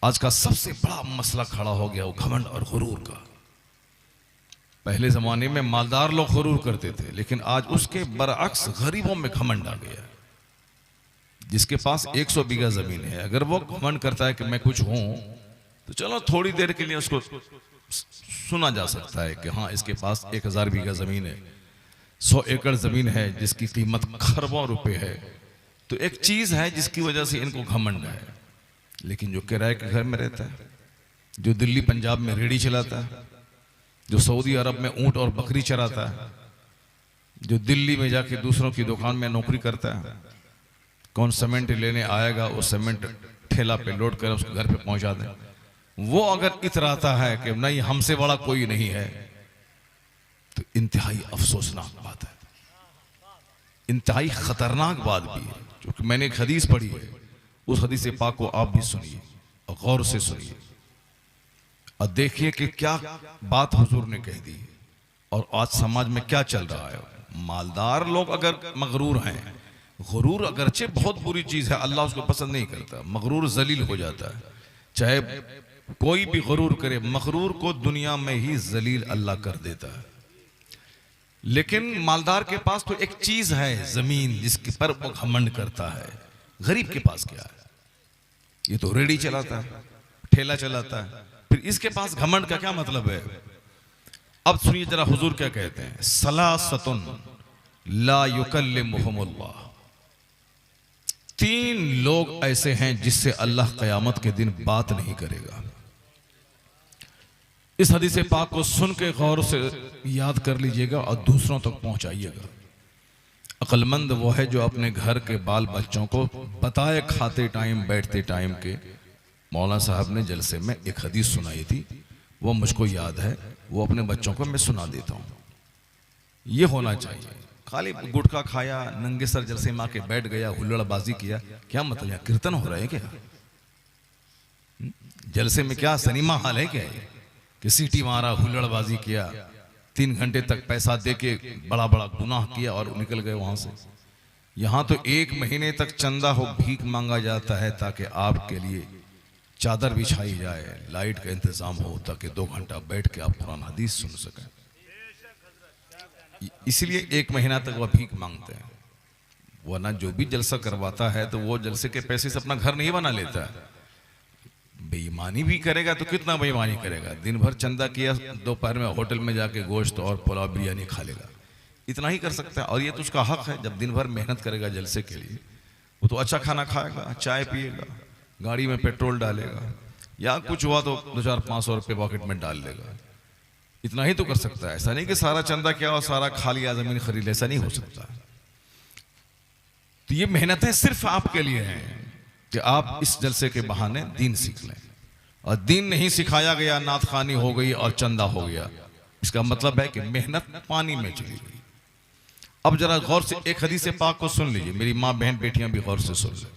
आज का सबसे बड़ा मसला खड़ा हो गया वो घमंड और गुरूर का। पहले जमाने में मालदार लोग गुरूर करते थे, लेकिन आज उसके बरअक्स गरीबों में घमंड आ गया। जिसके पास 100 बीघा जमीन है, अगर वो घमंड करता है कि मैं कुछ हूं, तो चलो थोड़ी देर के लिए उसको सुना जा सकता है कि हाँ इसके पास 1000 बीघा जमीन है, 100 एकड़ जमीन है जिसकी कीमत खरबों रुपए है। तो एक चीज है जिसकी वजह से इनको घमंड है। लेकिन जो किराए के घर में रहता है, जो दिल्ली पंजाब में रेड़ी चलाता है, जो सऊदी अरब में ऊंट और बकरी चराता है, जो दिल्ली में जाके दूसरों की दुकान में नौकरी करता है, कौन सीमेंट लेने आएगा वो सीमेंट ठेला पे लोड कर उसके घर पे पहुंचा दे, वो अगर इतराता है कि नहीं हमसे बड़ा कोई नहीं है, तो इंतहाई अफसोसनाक बात है, इंतहाई खतरनाक बात भी है। क्योंकि मैंने एक हदीस पढ़ी है, उस हदीस पाक को आप भी सुनिए और गौर से सुनिए और देखिए कि क्या बात हुजूर ने कह दी और आज समाज में क्या चल रहा है। मालदार लोग अगर मगरूर हैं, गुरूर अगरचे बहुत बुरी चीज है, अल्लाह उसको पसंद नहीं करता, मगरूर जलील हो जाता है। चाहे कोई भी गुरूर करे, मगरूर को दुनिया में ही जलील अल्लाह कर देता है। लेकिन मालदार के पास तो एक चीज है, जमीन, जिसके पर वो घमंड करता है। गरीब के पास क्या है? ये तो रेडी चलाता है, ठेला चलाता है, फिर इसके पास घमंड का क्या मतलब है? अब सुनिए जरा हुजूर क्या कहते हैं, सलासतुन ला युकल्लिमुहुमुल्लाह, 3 लोग ऐसे हैं जिससे अल्लाह क़यामत के दिन बात नहीं करेगा। इस हदीस पाक को सुन के गौर से याद कर लीजिएगा और दूसरों तक पहुंचाइएगा। अक्लमंद वो है जो अपने घर के बाल बच्चों को बताए, खाते टाइम बैठते टाइम के। मौलाना साहब ने जलसे में एक हदीस सुनाई थी, वो मुझको याद है, वो अपने बच्चों को मैं सुना देता हूँ। ये होना चाहिए। खाली गुटखा खाया, नंगे सर जलसे में आके बैठ गया, हुल्लड़बाजी किया, क्या मतलब? यहाँ कीर्तन हो रहा है क्या? जलसे में क्या सिनेमा हाल है क्या? कि सीटी मारा, हुल्लड़बाजी किया, 3 घंटे तक पैसा देके बड़ा बड़ा गुनाह किया और निकल गए वहां से। यहां तो 1 महीने तक चंदा हो, भीख मांगा जाता है ताकि आपके लिए चादर बिछाई जाए, लाइट का इंतजाम हो, ताकि 2 घंटा बैठ के आप कुरान हदीस सुन सकें। इसलिए 1 महीना तक वह भीख मांगते हैं। वरना जो भी जलसा करवाता है तो वो जलसे के पैसे से अपना घर नहीं बना लेता है। बेईमानी भी करेगा तो कितना बेईमानी करेगा? दिन भर चंदा किया, दोपहर में होटल में जाके गोश्त और पुलाव बिरयानी खा लेगा, इतना ही कर सकता है। और ये तो उसका हक है, जब दिन भर मेहनत करेगा जलसे के लिए, वो तो अच्छा खाना खाएगा, चाय पिएगा, गाड़ी में पेट्रोल डालेगा, या कुछ हुआ तो 200-500 रुपये पॉकेट में डाल लेगा, इतना ही तो कर सकता है। ऐसा नहीं कि सारा चंदा क्या और सारा खा लिया, जमीन खरीद, ऐसा नहीं हो सकता। तो ये मेहनतें सिर्फ आपके लिए हैं कि आप इस जलसे के बहाने दीन सीख लें। और दीन नहीं सिखाया गया, नात खानी हो गई और चंदा हो गया, इसका मतलब है कि मेहनत पानी में चली गई। अब जरा गौर से एक हदीस पाक को सुन लीजिए, मेरी माँ बहन बेटियां भी गौर से सुन लें।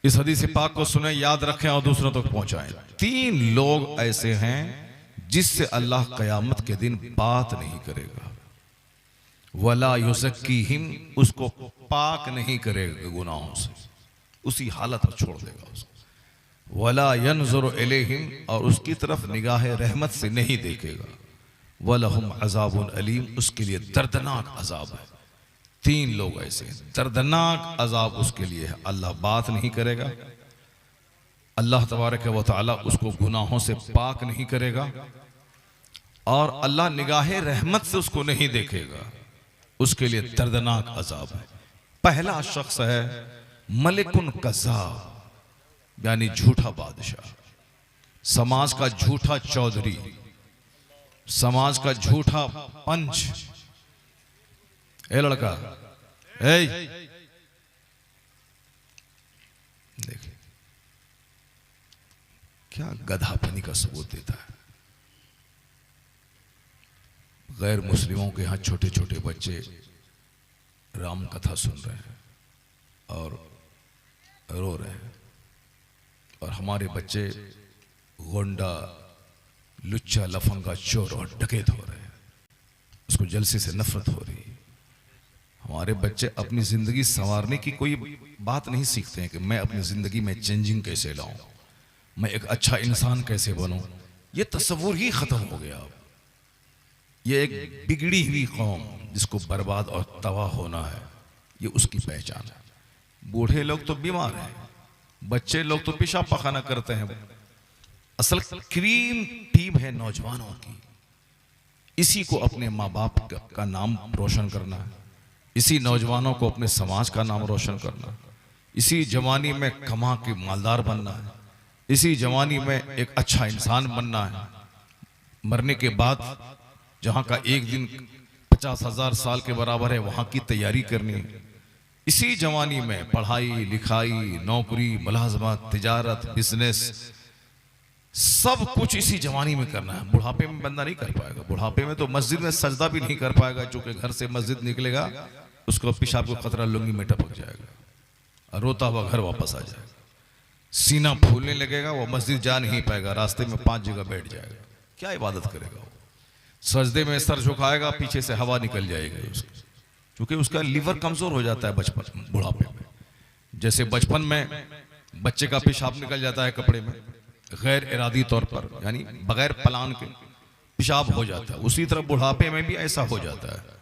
इस हदीस पाक को सुने, याद रखें और दूसरों तक पहुंचाएं। 3 लोग ऐसे हैं जिससे अल्लाह कयामत के दिन बात नहीं करेगा। वला युज़क्कीहिम, उसको पाक नहीं करेगा गुनाहों से, उसी हालत में छोड़ देगा उसको। वला यनज़ुरु इलैहिम, और उसकी तरफ निगाह रहमत से नहीं देखेगा। वलहुम अज़ाबुन अलीम, उसके लिए दर्दनाक अजाब है। 3 लोग ऐसे हैं, दर्दनाक अजाब उसके लिए है। अल्लाह बात नहीं करेगा, अल्लाह तबारक व तआला उसको गुनाहों से पाक नहीं करेगा, और अल्लाह निगाह रहमत से उसको नहीं देखेगा, उसके लिए दर्दनाक अजाब है। पहला शख्स है मलिकुन कज़्ज़ाब, यानी झूठा बादशाह, समाज का झूठा चौधरी, समाज का झूठा पंच। ए लड़का, ए देखिए क्या गधापनी का सबूत देता है। गैर मुस्लिमों के यहाँ छोटे छोटे बच्चे राम कथा सुन रहे हैं और रो रहे हैं, और हमारे बच्चे गोंडा, लुच्चा, लफंगा, चोर और डकैत हो रहे हैं। उसको जलसे से नफरत हो रही है। हमारे बच्चे अपनी जिंदगी संवारने की कोई बात नहीं सीखते हैं कि मैं अपनी जिंदगी में चेंजिंग कैसे लाऊं, मैं एक अच्छा इंसान कैसे बनूं, ये तस्वुर ही खत्म हो गया। ये एक बिगड़ी हुई कौम जिसको बर्बाद और तबाह होना है, ये उसकी पहचान है। बूढ़े लोग तो बीमार हैं, बच्चे लोग तो पेशाब पखाना करते हैं। असल क्रीम टीम है नौजवानों की। इसी को अपने माँ बाप का नाम रोशन करना है, इसी नौजवानों को अपने समाज का नाम रोशन करना है, इसी जवानी में कमा के मालदार बनना है, इसी जवानी में एक अच्छा इंसान बनना है। मरने के बाद जहाँ का एक दिन 50,000 साल के बराबर है, वहाँ की तैयारी करनी है। इसी जवानी में पढ़ाई लिखाई, नौकरी, मुलाजमत, तिजारत, बिजनेस, सब कुछ इसी जवानी में करना है। बुढ़ापे में बंदा नहीं कर पाएगा। बुढ़ापे में तो मस्जिद में सजदा भी नहीं कर पाएगा, चूंकि घर से मस्जिद निकलेगा उसको पेशाब को खतरा लुंगी में टपक जाएगा और रोता हुआ घर वापस आ जाएगा। सीना फूलने लगेगा, वो मस्जिद जा नहीं पाएगा, रास्ते में 5 जगह बैठ जाएगा। क्या इबादत करेगा वो? सजदे में सर झुकाएगा, पीछे से हवा निकल जाएगी उसकी, क्योंकि उसका लीवर कमजोर हो जाता है बचपन बुढ़ापे में। जैसे बचपन में बच्चे का पेशाब निकल जाता है कपड़े में गैर इरादी तौर पर, यानी बगैर प्लान के पेशाब हो जाता है, उसी तरह बुढ़ापे में भी ऐसा हो जाता है।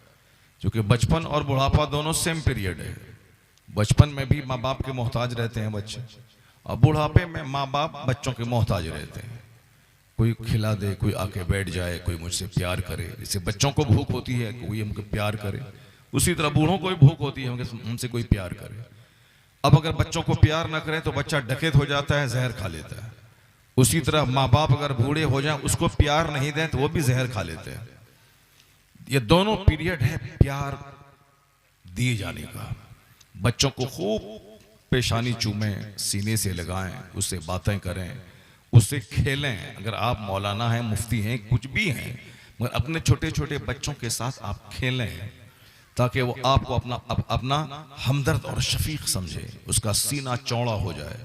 क्योंकि बचपन और बुढ़ापा दोनों सेम पीरियड है। बचपन में भी माँ बाप के मोहताज रहते हैं बच्चे, और बुढ़ापे में माँ बाप बच्चों के मोहताज रहते हैं। कोई खिला दे, कोई आके बैठ जाए, कोई मुझसे प्यार करे। जैसे बच्चों को भूख होती है कोई हमको प्यार करे, उसी तरह बूढ़ों को भी भूख होती है हमसे कोई प्यार करे। अब अगर बच्चों को प्यार ना करें तो बच्चा डकैत हो जाता है, जहर खा लेता है। उसी तरह माँ बाप अगर बूढ़े हो जाएं, उसको प्यार नहीं दें तो वो भी जहर खा लेते हैं। ये दोनों पीरियड है प्यार दिए जाने का। बच्चों को खूब पेशानी चूमें, सीने से लगाएं, उससे बातें करें, उससे खेलें। अगर आप मौलाना हैं, मुफ्ती हैं, कुछ भी हैं, मगर अपने छोटे छोटे बच्चों के साथ आप खेलें, ताकि वो आपको अपना हमदर्द और शफीक समझे, उसका सीना चौड़ा हो जाए,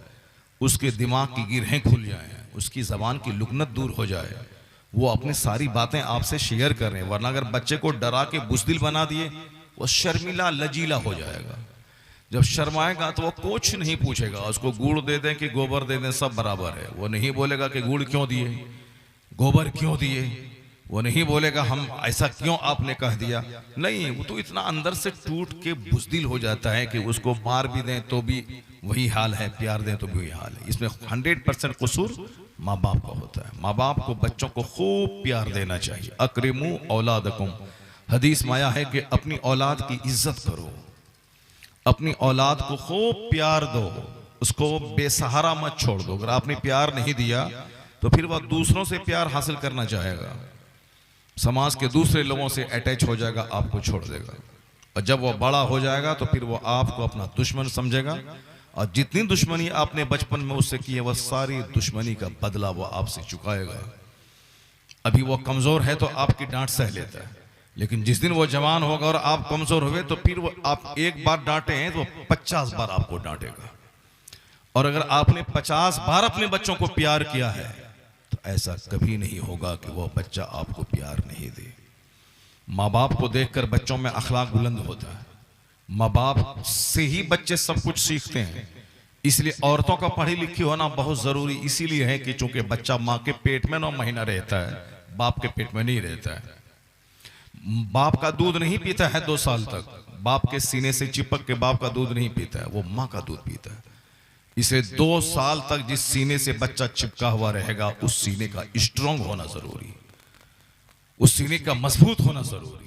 उसके दिमाग की गिरहें खुल जाएं, उसकी जबान की लुकनत दूर हो जाए, वो अपनी सारी बातें आपसे शेयर कर रहे हैं। वरना अगर बच्चे को डरा के बुज़दिल बना दिए, वो शर्मिला लजीला हो जाएगा। जब शर्माएगा तो वो कुछ नहीं पूछेगा। उसको गुड़ दे दें कि गोबर दे दें, सब बराबर है। वो नहीं बोलेगा कि गुड़ क्यों दिए, गोबर क्यों दिए, वो नहीं बोलेगा हम ऐसा क्यों आपने कह दिया। नहीं, वो तो इतना अंदर से टूट के बुज़दिल हो जाता है कि उसको मार भी दें तो भी वही हाल है, प्यार दें तो भी वही हाल है। इसमें 100% कसूर माँ बाप का होता है। माँ बाप को बच्चों को खूब प्यार देना चाहिए। अक्रिमू औलादकुम, हदीस में आया है कि अपनी औलाद की इज्जत करो, अपनी औलाद को खूब प्यार दो, उसको बेसहारा मत छोड़ दो। अगर आपने प्यार नहीं दिया तो फिर वह दूसरों से प्यार हासिल करना चाहेगा, समाज के दूसरे लोगों से अटैच हो जाएगा, आपको छोड़ देगा। और जब वह बड़ा हो जाएगा तो फिर वह आपको अपना दुश्मन समझेगा, और जितनी दुश्मनी आपने बचपन में उससे की है, वह सारी दुश्मनी का बदला वह आपसे चुकाएगा। अभी वो कमजोर है तो आपकी डांट सह लेता है, लेकिन जिस दिन वो जवान होगा और आप कमजोर हुए तो फिर वो आप एक बार डांटे हैं तो 50 बार आपको डांटेगा। और अगर आपने 50 बार अपने बच्चों को प्यार किया है तो ऐसा कभी नहीं होगा कि वो बच्चा आपको प्यार नहीं दे। माँ बाप को देखकर बच्चों में अखलाक बुलंद होता है। माँ बाप से ही बच्चे सब कुछ सीखते हैं। इसलिए औरतों का पढ़ी लिखी होना बहुत जरूरी इसीलिए है कि चूंकि बच्चा माँ के पेट में 9 महीना रहता है, बाप के पेट में नहीं रहता है। बाप का दूध नहीं पीता है 2 साल तक, बाप के सीने से चिपक के बाप का दूध नहीं पीता है, वो माँ का दूध पीता है। इसे 2 साल तक जिस सीने से बच्चा चिपका हुआ रहेगा, उस सीने का स्ट्रांग होना जरूरी, उस सीने का मजबूत होना जरूरी।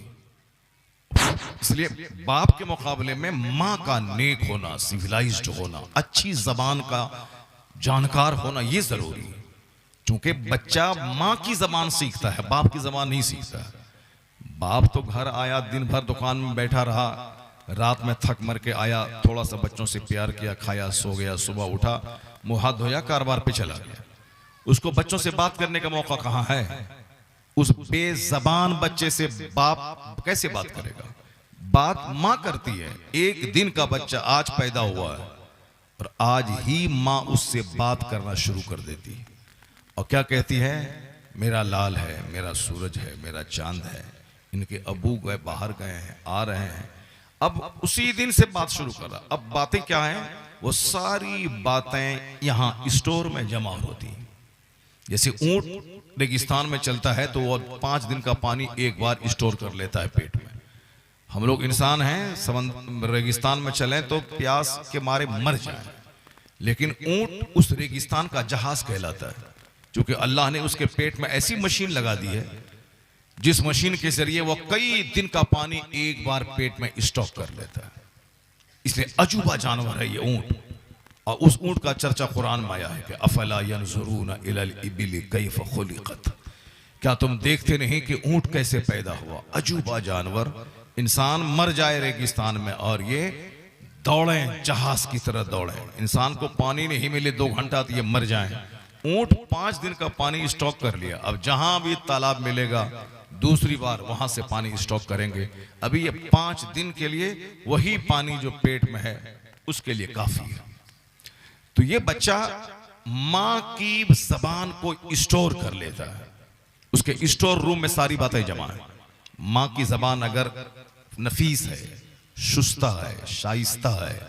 इसलिए बाप के मुकाबले में माँ का नेक होना, सिविलाइज्ड होना, अच्छी जबान का जानकार होना ये जरूरी है। क्योंकि बच्चा माँ की जबान सीखता है, बाप की जबान नहीं सीखता है। बाप तो घर आया, दिन भर दुकान में बैठा रहा, रात में थक मर के आया, थोड़ा सा बच्चों से प्यार किया, खाया, सो गया, सुबह उठा, मुंह हाथ धोया, कारोबार पे चला गया। उसको बच्चों से बात करने का मौका कहाँ है? उस बेजबान बच्चे से बाप कैसे बात करेगा? बात माँ करती है। एक दिन का बच्चा आज पैदा हुआ है और आज ही माँ उससे बात करना शुरू कर देती है। और क्या कहती है? मेरा लाल है, मेरा सूरज है, मेरा चांद है, इनके अबू गए बाहर गए हैं, आ रहे हैं। अब उसी दिन से बात शुरू कर रहा। अब बातें क्या हैं? वो सारी बातें यहाँ स्टोर में जमा होती हैं। जैसे ऊंट रेगिस्तान में चलता है तो वो 5 दिन का पानी एक बार स्टोर कर लेता है पेट में। हम लोग इंसान हैं, रेगिस्तान में चलें तो प्यास के मारे मर जाएं, लेकिन ऊंट उस रेगिस्तान का जहाज कहलाता है, क्योंकि अल्लाह ने उसके पेट में ऐसी मशीन लगा दी है जिस मशीन के जरिए वो कई दिन का पानी एक बार पेट में स्टॉक कर लेता है। इसलिए अजूबा जानवर है ये ऊंट। और उस ऊंट का चर्चा कुरान में आया है कि अफला यंजुरून इलल इबिल कैफ खुलिकत, क्या तुम देखते नहीं कि ऊंट कैसे पैदा हुआ। अजूबा जानवर, इंसान मर जाए रेगिस्तान में और ये दौड़े जहाज की तरह दौड़े, इंसान को पानी नहीं मिले 2 घंटा तो ये मर जाए। ऊंट 5 दिन का पानी स्टॉक कर लिया, अब जहां भी तालाब मिलेगा दूसरी बार वहां से पानी स्टॉक करेंगे। अभी ये 5 दिन के लिए वही पानी जो पेट में है उसके लिए काफी है। तो ये बच्चा मां की जबान को स्टोर कर लेता है, उसके स्टोर रूम में सारी बातें जमा है। मां की जबान अगर नफीस है, शुस्ता है, शाइस्ता है,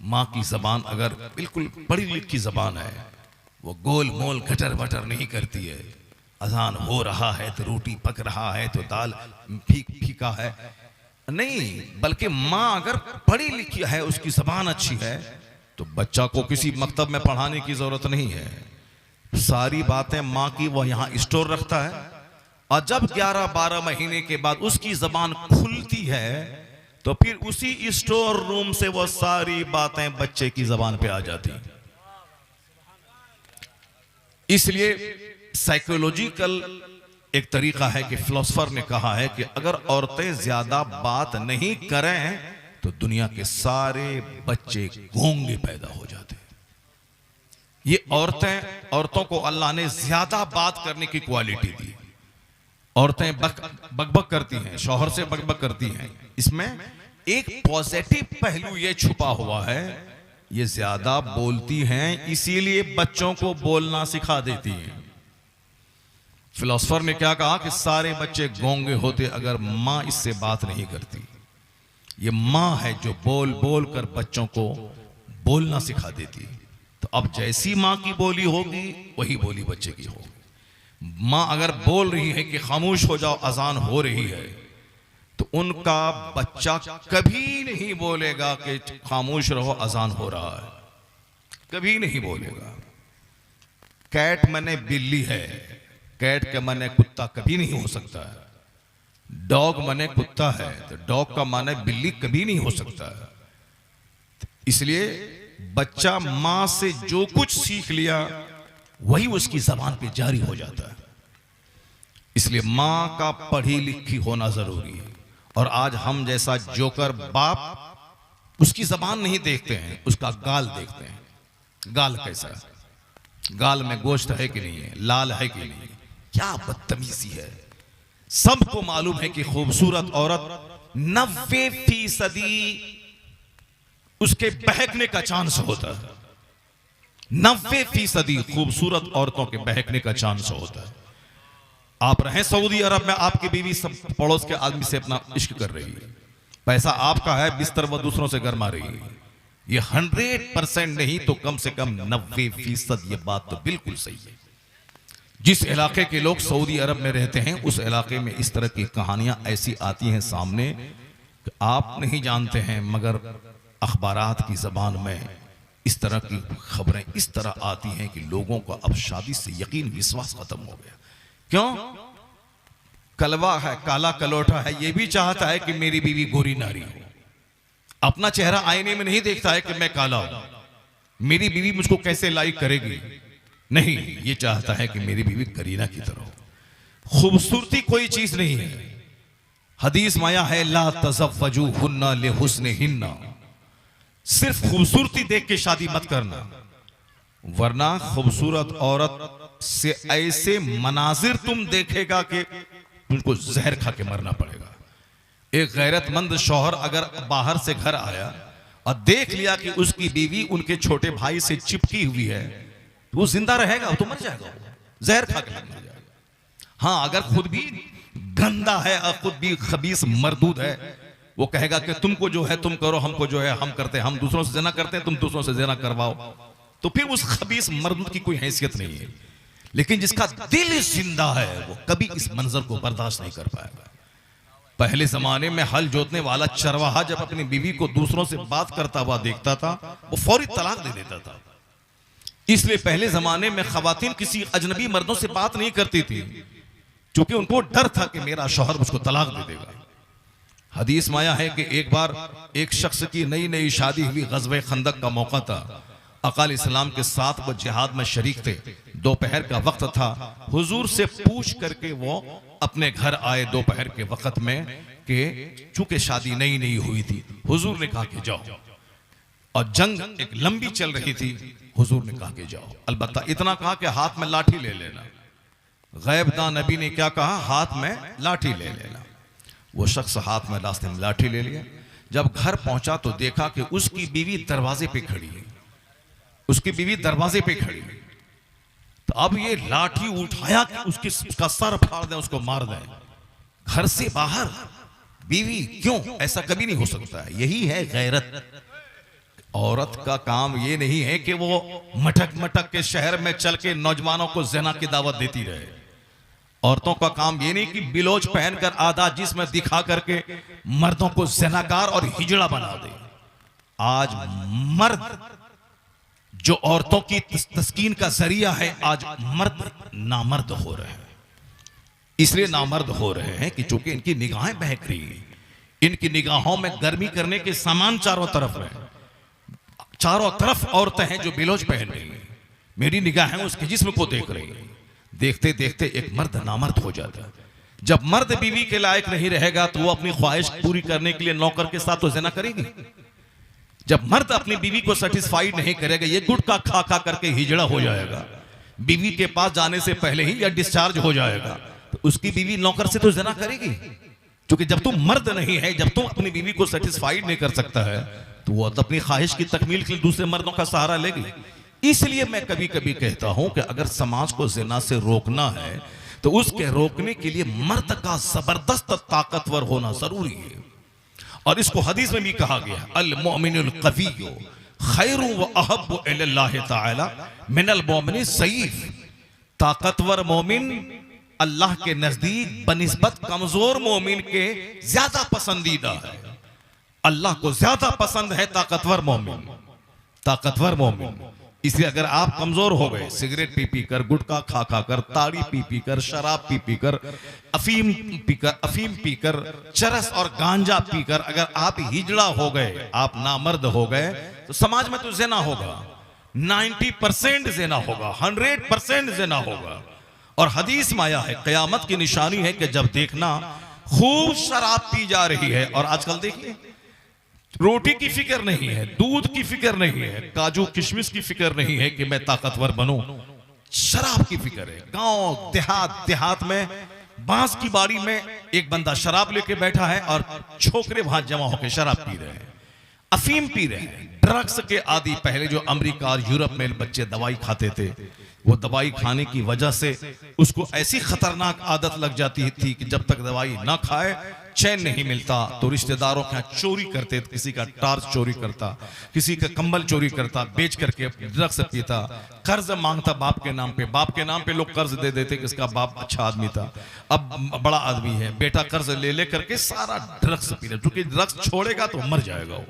मां की जबान अगर बिल्कुल पढ़ी लिखी जबान है, वो गोल मोल घटर बटर नहीं करती है। अजान हो रहा है तो रोटी पक रहा है तो दाल फीका है, नहीं, बल्कि मां अगर पढ़ी लिखी है, उसकी जबान अच्छी है, तो बच्चा को किसी मकतब में पढ़ाने की जरूरत नहीं है। सारी बातें मां की वो यहां स्टोर रखता है, और जब 11-12 महीने के बाद उसकी जबान खुलती है तो फिर उसी स्टोर रूम से वो सारी बातें बच्चे की जबान पे आ जाती हैं। इसलिए साइकोलॉजिकल एक तरीका है कि फिलोसोफर ने कहा है कि अगर औरतें ज्यादा बात नहीं करें तो दुनिया के सारे बच्चे गूंगे पैदा हो जाते हैं। ये औरतों को अल्लाह ने ज्यादा बात करने की क्वालिटी दी। औरतें बकबक करती हैं, शौहर से बकबक करती हैं, इसमें एक पॉजिटिव पहलू ये छुपा हुआ है, ये ज्यादा बोलती हैं इसीलिए बच्चों को बोलना सिखा देती हैं। फिलोसोफर ने क्या कहा कि सारे बच्चे गूंगे होते अगर मां इससे बात नहीं करती। ये मां है जो बोल बोल कर बच्चों को बोलना सिखा देती। तो अब जैसी मां की बोली होगी वही बोली बच्चे की होगी। मां अगर बोल रही है कि खामोश हो जाओ अजान हो रही है, तो उनका बच्चा कभी नहीं बोलेगा कि खामोश रहो अजान हो रहा है, कभी नहीं बोलेगा। कैट मने बिल्ली है, कैट के मने कुत्ता कभी नहीं हो सकता है। डॉग मने कुत्ता है तो डॉग का माने बिल्ली कभी नहीं हो सकता है। इसलिए बच्चा मां से जो कुछ सीख लिया वही उसकी जबान पे जारी हो जाता है। इसलिए मां का पढ़ी लिखी होना जरूरी है। और आज हम जैसा जोकर बाप उसकी जबान नहीं देखते हैं, उसका गाल देखते हैं। गाल कैसा है, गाल में गोश्त है कि नहीं है, लाल है कि नहीं, क्या बदतमीजी है। सबको मालूम है कि खूबसूरत औरत 90% उसके बहकने का चांस होता है। 90% खूबसूरत औरतों के बहकने का चांस होता है। आप रहें सऊदी अरब में, आपकी बीवी सब पड़ोस के आदमी से अपना इश्क कर रही है, पैसा आपका है, बिस्तर वो दूसरों से गरमा रही है। ये 100% नहीं तो कम से कम 90% ये बात तो बिल्कुल सही है। जिस इलाके के लोग सऊदी अरब में रहते हैं उस इलाके में इस तरह की कहानियां ऐसी आती हैं सामने कि आप नहीं जानते हैं, मगर अखबारात की जबान में इस तरह की खबरें इस तरह आती हैं कि लोगों का अब शादी से यकीन विश्वास खत्म हो गया। क्यों? कलवा है, काला कलोटा है, ये भी चाहता है कि मेरी बीवी गोरी नारी हो। अपना चेहरा आईने में नहीं देखता है कि मैं काला हूं, मेरी बीवी मुझको कैसे लाइक करेगी, नहीं, ये चाहता है कि मेरी बीवी करीना की तरह हो। खूबसूरती कोई चीज नहीं है। हदीस माया है ला तज़व्वजुहुन्ना लिहुस्निहिन्ना, सिर्फ खूबसूरती देख के शादी मत करना, वरना खूबसूरत औरत से ऐसे मनाजिर तुम देखेगा कि तुमको जहर खा के मरना पड़ेगा। एक गैरतमंद शौहर अगर बाहर से घर आया और देख लिया कि उसकी बीवी उनके छोटे भाई से चिपकी हुई है, वो जिंदा रहेगा? वो तो मर जाएगा, जहर खा के मर जाएगा। हाँ, अगर खुद भी गंदा है और खुद भी खबीस मरदूद है वो कहेगा कि तुमको जो है तुम करो, हमको जो है हम करते हैं, हम दूसरों से ज़िना करते हैं, तुम दूसरों से ज़िना करवाओ। तो फिर उस खबीस मर्द की कोई हैसियत नहीं है। लेकिन जिसका दिल जिंदा है वो कभी इस मंजर को बर्दाश्त नहीं कर पाएगा। पहले जमाने में हल जोतने वाला चरवाहा जब अपनी बीवी को दूसरों से बात करता हुआ देखता था, वो फौरी तलाक दे देता था। इसलिए पहले जमाने में खवातीन किसी अजनबी मर्दों से बात नहीं करती थी, क्योंकि उनको डर था कि मेरा शौहर मुझको तलाक दे देगा। हदीस में आया है कि एक बार एक शख्स की नई नई शादी हुई, ग़ज़वे खंदक का मौका था, अकाल इस्लाम के साथ वो जिहाद में शरीक थे, दोपहर का वक्त था। हुजूर से पूछ करके वो अपने घर आए दोपहर के वक्त में कि चूंकि शादी नई नई हुई थी, हुजूर ने कहा कि जाओ, और जंग एक लंबी चल रही थी, हुजूर ने कहा कि जाओ। अलबत्ता इतना कहा कि हाथ में लाठी ले लेना। गैबदान नबी ने क्या कहा? हाथ में लाठी ले लेना। वो शख्स हाथ में रास्ते में लाठी ले लिया। जब घर पहुंचा तो देखा कि उसकी बीवी दरवाजे पे खड़ी है, उसकी बीवी दरवाजे पे खड़ी है। तो अब ये लाठी उठाया कि उसका सर फाड़ दें, उसको मार दें। घर से बाहर बीवी, क्यों? ऐसा कभी नहीं हो सकता है। यही है गैरत। औरत का काम ये नहीं है कि वो मटक मटक के शहर में चल के नौजवानों को ज़िना की दावत देती रहे। औरतों का काम ये नहीं कि बिलोच पहनकर आधा जिस्म दिखा करके मर्दों को ज़िनाकार और हिजड़ा बना दे। आज मर्द जो औरतों की तस्कीन का जरिया है, आज मर्द नामर्द हो रहे हैं। इसलिए नामर्द हो रहे हैं कि चूंकि इनकी निगाहें बहक रही हैं, इनकी निगाहों में गर्मी करने के सामान चारों तरफ है। चारों तरफ औरतें हैं जो बिलोच पहन रही हैं, मेरी निगाहें उसके जिस्म को देख रही हैं। देखते देखते एक मर्द नामर्द हो जाता है। जब मर्द बीवी के लायक नहीं रहेगा तो वो अपनी ख्वाहिश पूरी करने के लिए नौकर के साथ तो ज़िना करेगी। जब मर्द अपनी बीवी को सेटिस्फाइड नहीं करेगा, ये गुटखा खा खा करके हिजड़ा हो जाएगा, बीवी के पास जाने से पहले ही या डिस्चार्ज हो जाएगा, तो उसकी बीवी नौकर से तो ज़िना करेगी। क्योंकि जब तुम मर्द नहीं है, जब तुम अपनी बीवी को सेटिस्फाइड नहीं कर सकता है, तो वो अपनी ख्वाहिश की तकमील के लिए दूसरे मर्दों का सहारा लेगी। इसलिए मैं कभी कभी कहता हूं कि अगर समाज को ज़िना से रोकना है तो उसके रोकने के लिए मर्द का जबरदस्त ताकतवर होना जरूरी है। और इसको हदीस में भी कहा गया, अल मोमिनुल क़विय्यु खैरु व अहब्बु इलल्लाहि तआला मिनल मोमिनि ज़ईफ़। ताकतवर मोमिन अल्लाह के नजदीक बनिस्बत कमजोर मोमिन के ज्यादा पसंदीदा है। अल्लाह को ज्यादा पसंद है ताकतवर मोमिन, ताकतवर मोमिन। इसलिए अगर आप कमजोर हो गए, सिगरेट पी पी कर, गुटखा खा खा कर, ताड़ी पी पी कर, शराब पी पी कर, अफीम पीकर, चरस और गांजा पीकर अगर आप हिजड़ा हो गए, आप नामर्द हो गए, तो समाज में तो ज़िना होगा, 90% ज़िना होगा, 100% ज़िना होगा। और हदीस में आया है, क़यामत की निशानी है कि जब देखना खूब शराब पी जा रही है, और आजकल देखिए रोटी की फिक्र नहीं है, दूध की फिक्र नहीं है, काजू किशमिश की फिक्र नहीं है कि मैं ताकतवर बनूं, शराब की फिक्र है। गांव देहात में बांस की बाड़ी में एक बंदा शराब लेके बैठा है और छोकरे वहां जमा होकर शराब पी रहे हैं, अफीम पी रहे हैं, ड्रग्स के आदि। पहले जो अमेरिका और यूरोप में बच्चे दवाई खाते थे, वो दवाई खाने की वजह से उसको ऐसी खतरनाक आदत लग जाती थी कि जब तक दवाई ना खाए चैन नहीं मिलता, तो रिश्तेदारों के यहाँ चोरी करते, किसी का टार्च चोरी करता, किसी का कंबल चोरी करता, बेच करके ड्रग्स पीता, कर्ज मांगता बाप के नाम पे लोग कर्ज दे देते कि इसका बाप अच्छा आदमी था, अब बड़ा आदमी है, बेटा कर्ज ले करके सारा ड्रग्स पी रहा, क्योंकि ड्रग्स छोड़ेगा तो मर जाएगा वो,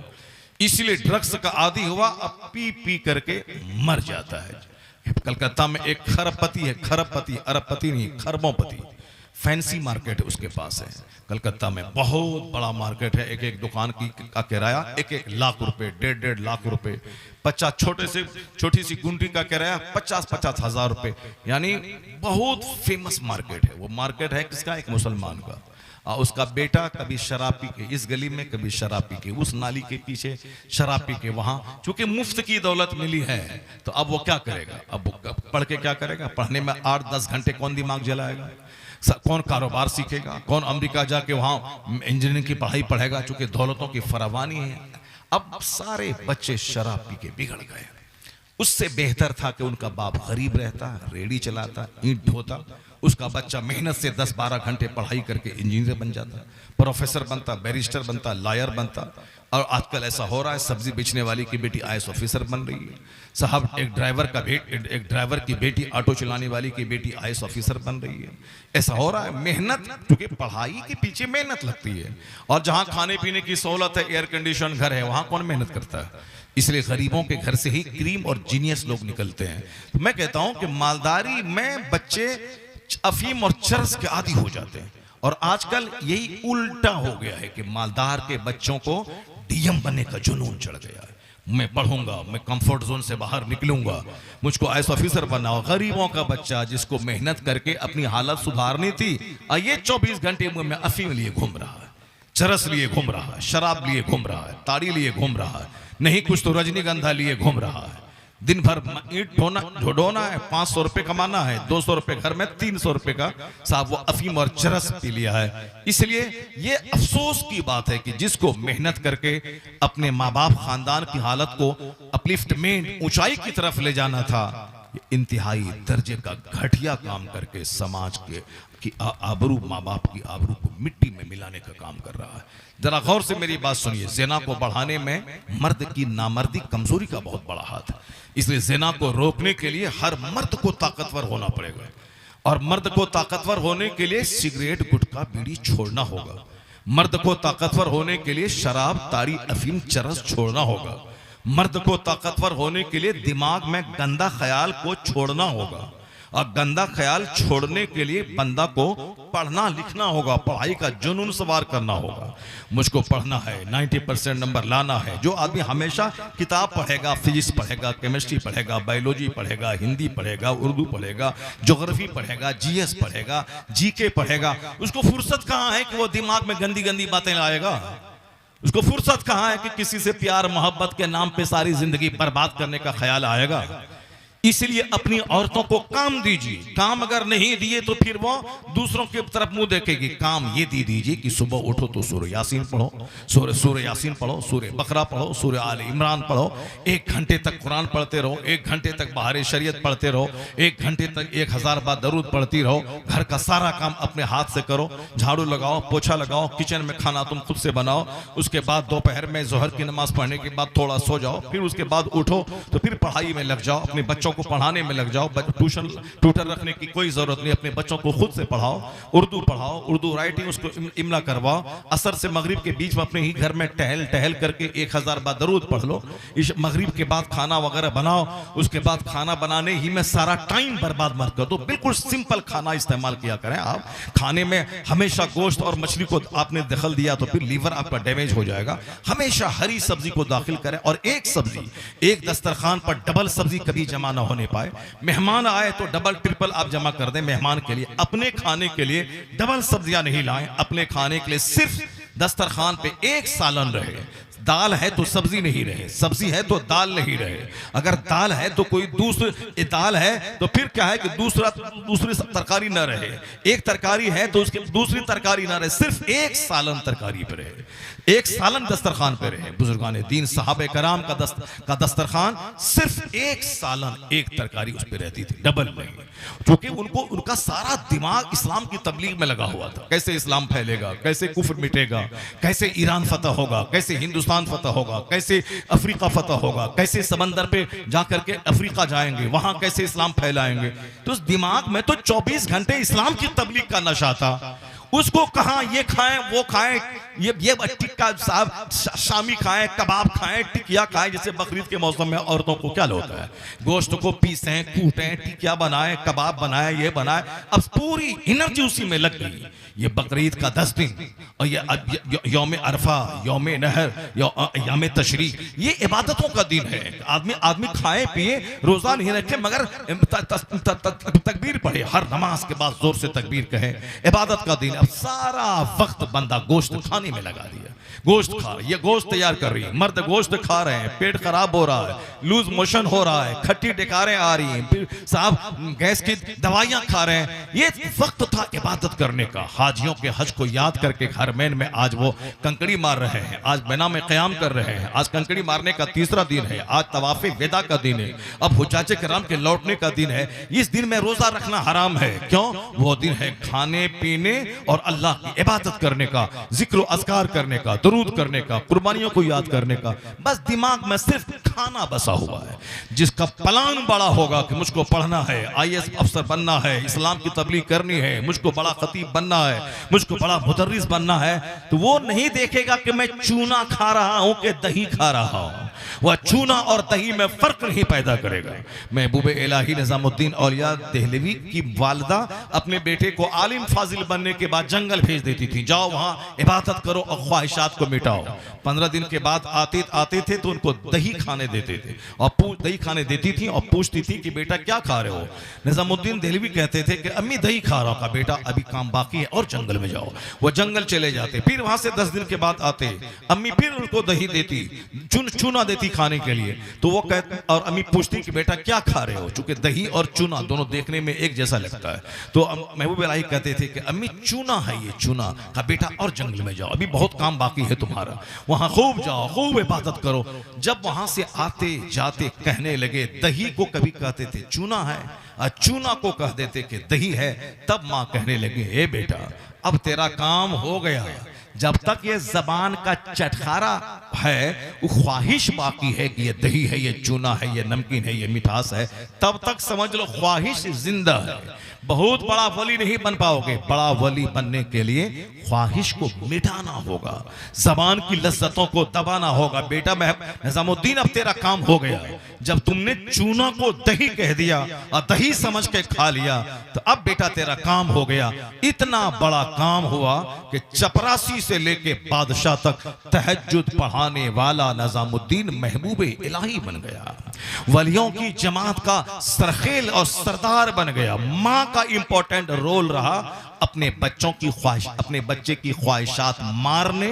इसलिए ड्रग्स का आदी हुआ, अब पी पी करके मर जाता है। कलकत्ता में एक खरबपति है, खरबपति, अरबपति नहीं, खरबोपति, फैंसी मार्केट है उसके पास है। कलकत्ता में बहुत बड़ा मार्केट है, एक एक दुकान का किराया 1-1 लाख रुपए, 1.5 लाख रुपए, 50 छोटी सी गुंडी का किराया 50-50 हजार रुपए, यानी बहुत फेमस मार्केट है। वो मार्केट है किसका? एक मुसलमान का। उसका बेटा कभी शराब पी के इस गली में, कभी शराब पी के उस नाली के पीछे, शराब पी के वहां, चूंकि मुफ्त की दौलत मिली है, तो अब वो क्या करेगा? अब पढ़ के क्या करेगा? पढ़ने में 8-10 घंटे कौन दिमाग जलाएगा? कौन कारोबार सीखेगा? कौन अमेरिका जाके वहां इंजीनियरिंग की पढ़ाई पढ़ेगा? चूंकि दौलतों की फरावानी है। अब सारे बच्चे शराब पी के बिगड़ गए। उससे बेहतर था कि उनका बाप गरीब रहता, रेड़ी चलाता, ईंट ढोता, उसका बच्चा मेहनत से 10-12 घंटे पढ़ाई करके इंजीनियर बन जाता, प्रोफेसर बनता, बैरिस्टर बनता, लॉयर बनता। और आजकल ऐसा हो रहा है, सब्जी बेचने वाली की बेटी आईएएस ऑफिसर बन रही है साहब, एक ड्राइवर की बेटी, ऑटो चलाने वाली की बेटी आईएएस ऑफिसर बन रही है। ऐसा हो रहा है, मेहनत, क्योंकि पढ़ाई के पीछे मेहनत लगती है। और जहां खाने पीने की सहूलत है, एयर कंडीशन घर है, वहां कौन मेहनत करता है? इसलिए गरीबों के घर से ही क्रीम और जीनियस लोग निकलते हैं। तो मैं कहता हूं कि मालदारी में बच्चे अफीम और चरस के आदी हो जाते हैं, और आजकल यही उल्टा हो गया है कि मालदार के बच्चों को डीएम बनने का जुनून चढ़ गया है। मैं पढ़ूंगा, मैं कंफर्ट जोन से बाहर निकलूंगा, मुझको आईएएस ऑफिसर बनाओ। गरीबों का बच्चा जिसको मेहनत करके अपनी हालत सुधारनी थी, ये 24 घंटे मुंह में अफीम लिए घूम रहा है, चरस लिए घूम रहा है, शराब लिए घूम रहा है, ताड़ी लिए घूम रहा है, नहीं कुछ तो रजनीगंधा लिए घूम रहा है। दिन भर ईंट ढोना है, 500 रुपए कमाना है, 200 रुपए घर में, 300 रुपए का साहब वो अफीम और चरस पी लिया है। इसलिए ये अफसोस की बात है कि जिसको मेहनत करके अपने माँ बाप खानदान की हालत को अपलिफ्टमेंट, ऊंचाई की तरफ ले जाना था, इंतहाई दर्जे का घटिया काम करके समाज की आबरू, माँ बाप की आबरू को मिट्टी में मिलाने का काम कर रहा है। जरा गौर से मेरी बात सुनिए, ज़िना को बढ़ाने में मर्द की नामर्दी, कमजोरी का बहुत बड़ा हाथ है। इसलिए ज़िना को रोकने के लिए हर मर्द को ताकतवर होना पड़ेगा, और मर्द को ताकतवर होने के लिए सिगरेट, गुटखा, बीड़ी छोड़ना होगा। मर्द को ताकतवर होने के लिए शराब, ताड़ी, अफीम, चरस छोड़ना होगा। मर्द को ताकतवर होने के लिए दिमाग में गंदा ख्याल को छोड़ना होगा, और गंदा ख्याल छोड़ने के लिए बंदा को पढ़ना लिखना होगा, पढ़ाई का जुनून सवार करना होगा। मुझको पढ़ना है, 90% नंबर लाना है। जो आदमी हमेशा किताब पढ़ेगा, फिजिक्स पढ़ेगा, केमिस्ट्री पढ़ेगा, बायोलॉजी पढ़ेगा, हिंदी पढ़ेगा, उर्दू पढ़ेगा, ज्योग्राफी पढ़ेगा, जीएस पढ़ेगा, जीके पढ़ेगा, उसको फुर्सत कहाँ है कि वो दिमाग में गंदी गंदी बातें लाएगा? उसको फुर्सत कहाँ है कि किसी से प्यार मोहब्बत के नाम पे सारी जिंदगी बर्बाद करने का ख्याल आएगा? इसलिए अपनी औरतों को काम दीजिए। काम अगर नहीं दिए तो फिर वो दूसरों की तरफ मुंह देखेगी। काम ये दीजिए कि सुबह उठो तो सूरह यासीन पढ़ो, सूरह यासीन पढ़ो, सूरह बकरा पढ़ो, सूरह आल इमरान पढ़ो, 1 घंटे तक कुरान पढ़ते रहो, 1 घंटे तक बहार शरीयत पढ़ते रहो, 1 घंटे तक 1000 बार दरूद पढ़ती रहो। घर का सारा काम अपने हाथ से करो, झाड़ू लगाओ, पोछा लगाओ, किचन में खाना तुम खुद से बनाओ। उसके बाद दोपहर में जोहर की नमाज पढ़ने के बाद थोड़ा सो जाओ, फिर उसके बाद उठो तो फिर पढ़ाई में लग जाओ, अपने बच्चों को पढ़ाने में लग जाओ। ट्यूटर रखने की कोई जरूरत नहीं, अपने बच्चों को खुद से पढ़ाओ, उर्दू पढ़ाओ, उर्दू राइटिंग उसको इमला करवाओ। असर से मगरिब के बीच में अपने ही घर में टहल करके 1000 बार दरूद पढ़ लो। इस मगरिब के बाद खाना वगैरह बनाओ, उसके बाद खाना बनाने ही में सारा टाइम बर्बाद मत कर दो। बिल्कुल सिंपल खाना इस्तेमाल किया करें आप। खाने में हमेशा गोश्त और मछली को आपने दखल दिया तो फिर लीवर आपका डैमेज हो जाएगा। हमेशा हरी सब्जी को दाखिल करें, और एक सब्जी, एक दस्तरखान पर डबल सब्जी कभी जमा ना होने पाए। मेहमान आए तो डबल ट्रिपल आप जमा कर दें मेहमान के लिए। अपने खाने के लिए डबल सब्जियां नहीं लाएं, अपने खाने के लिए सिर्फ दस्तरखान पे एक सालन रहे। दाल है तो सब्जी नहीं रहे, सब्जी है तो दाल नहीं रहे। अगर दाल है तो कोई दूसरी दाल है तो फिर क्या है कि दूसरी तरकारी ना रहे। एक तरकारी है तो उसके दूसरी तरकारी ना रहे, सिर्फ एक सालन तरकारी पे रहे, एक सालन दस्तरखान पे रहे। बुजुर्गान दीन साहबे कराम का दस्तरखान सिर्फ एक सालन, एक तरकारी उस पे रहती थी, डबल नहीं। क्योंकि उनका सारा दिमाग इस्लाम की तबलीग में लगा हुआ था। कैसे इस्लाम फैलेगा, कैसे कुफ्र मिटेगा, कैसे ईरान फतह होगा, कैसे हिंदुस्तान फतह होगा, कैसे अफ्रीका फतह होगा, कैसे समंदर पे जाकर के अफ्रीका जाएंगे, वहां कैसे इस्लाम फैलाएंगे। तो उस दिमाग में तो 24 घंटे इस्लाम की तबलीग का नशा था। उसको कहा ये खाएं वो खाएं, ये टिक्का साहब शामी खाएं, कबाब खाएं, टिकिया खाएं। जैसे बकरीद के मौसम में औरतों को क्या होता है, गोश्त को पीसें, कूटें, टिकिया बनाएं, कबाब बनाएं, ये बनाएं। अब पूरी एनर्जी उसी में लग गई। ये बकरीद का 10 दिन और ये यौम अरफा, यौम नहर, यौम तशरीक, ये इबादतों का दिन है। आदमी खाए पिए, रोजा नहीं रखे, मगर तकबीर पढ़े, हर नमाज के बाद जोर से तकबीर कहे, इबादत का दिन। अब सारा वक्त बंदा गोश्त खाने में लगा दिया। गोश्त खा रही है, ये गोश्त तैयार कर रही है, मर्द गोश्त खा रहे हैं, पेट खराब हो रहा है, लूज मोशन हो रहा है, खट्टी डकारें आ रही हैं, फिर साहब गैस की दवाइयां खा रहे हैं। ये वक्त था इबादत करने का। हाजियों के हज को याद करके हरमैन में आज वो कंकड़ी मार रहे हैं, आज बिना में क़याम कर रहे हैं, आज कंकड़ी मारने का तीसरा दिन है, आज तवाफ़े वेदा का दिन है, अब हुज्जाज किराम के लौटने का दिन है। इस दिन में रोजा रखना हराम है। क्यों? वो दिन है खाने पीने और अल्लाह की इबादत करने का, जिक्र अज़कार करने का, दरूद करने का, कुर्बानियों को याद करने का। बस दिमाग में सिर्फ खाना बसा हुआ है। जिसका प्लान बड़ा होगा कि मुझको पढ़ना है, IAS अफसर बनना है, इस्लाम की तबलीग करनी है, मुझको बड़ा खतीब बनना है, मुझको बड़ा मुदर्रिस बनना है, तो वो नहीं देखेगा कि मैं चूना खा रहा हूं कि दही खा रहा हूं। वह चूना और दही में फर्क नहीं पैदा करेगा। महबूब इलाही निजामुद्दीन औलिया देहलवी की वालिदा अपने बेटे को आलिम फाजिल बनने के बाद जंगल भेज देती थी, जाओ वहां इबादत करो और ख्वाहिशात को मिटाओ। 15 दिन के बाद आते थे तो उनको दही खाने देते थे और दही खाने देती थी और पूछती थी कि बेटा क्या खा रहे हो। निजामुद्दीन देहलवी कहते थे कि अम्मी दही खा रहा हूं। बेटा अभी काम बाकी है और जंगल में जाओ। वो जंगल चले जाते, फिर वहां से 10 दिन के बाद आते, अम्मी फिर उनको दही देती, चूना देती खाने के लिए। तो वो कहते और अम्मी पूछती कि बेटा क्या खा रहे हो, चूंकि दही और चूना दोनों देखने में एक जैसा लगता है। तो महबूब इलाही कहते थे कि अम्मी चूना है ये चूना। कहा बेटा और जंगल में जाओ, अभी बहुत काम बाकी है तुम्हारा, वहां खूब जाओ, खूब इबादत करो। जब वहां से आते जाते कहने लगे, दही को कभी कहते थे चूना है और चूना को कह देते कि दही है, तब मां कहने लगी ए बेटा अब तेरा काम हो गया। जब तक ये जबान का चटखारा है, वो ख्वाहिश बाकी है कि ये दही है, ये चूना है, ये नमकीन है, ये मिठास है, तब तक समझ लो ख्वाहिश जिंदा है। बहुत बड़ा वली नहीं बन पाओगे। बड़ा वली बनने के लिए ख्वाहिश को मिटाना होगा, जबान की लज्जतों को दबाना होगा। बेटा निजामुद्दीन अब तेरा काम हो गया। जब तुमने चूना को दही कह दिया और दही समझ के खा लिया, तो अब बेटा तेरा काम हो गया। इतना बड़ा काम हुआ कि चपरासी से लेके बादशाह तक तहज्जुद पढ़ाने वाला निजामुद्दीन महबूब इलाही बन गया। वलियों की जमात का सरखेल और सरदार बन गया। मां का इंपॉर्टेंट रोल रहा अपने बच्चों की ख्वाहिश, अपने बच्चे की ख्वाहिशात मारने,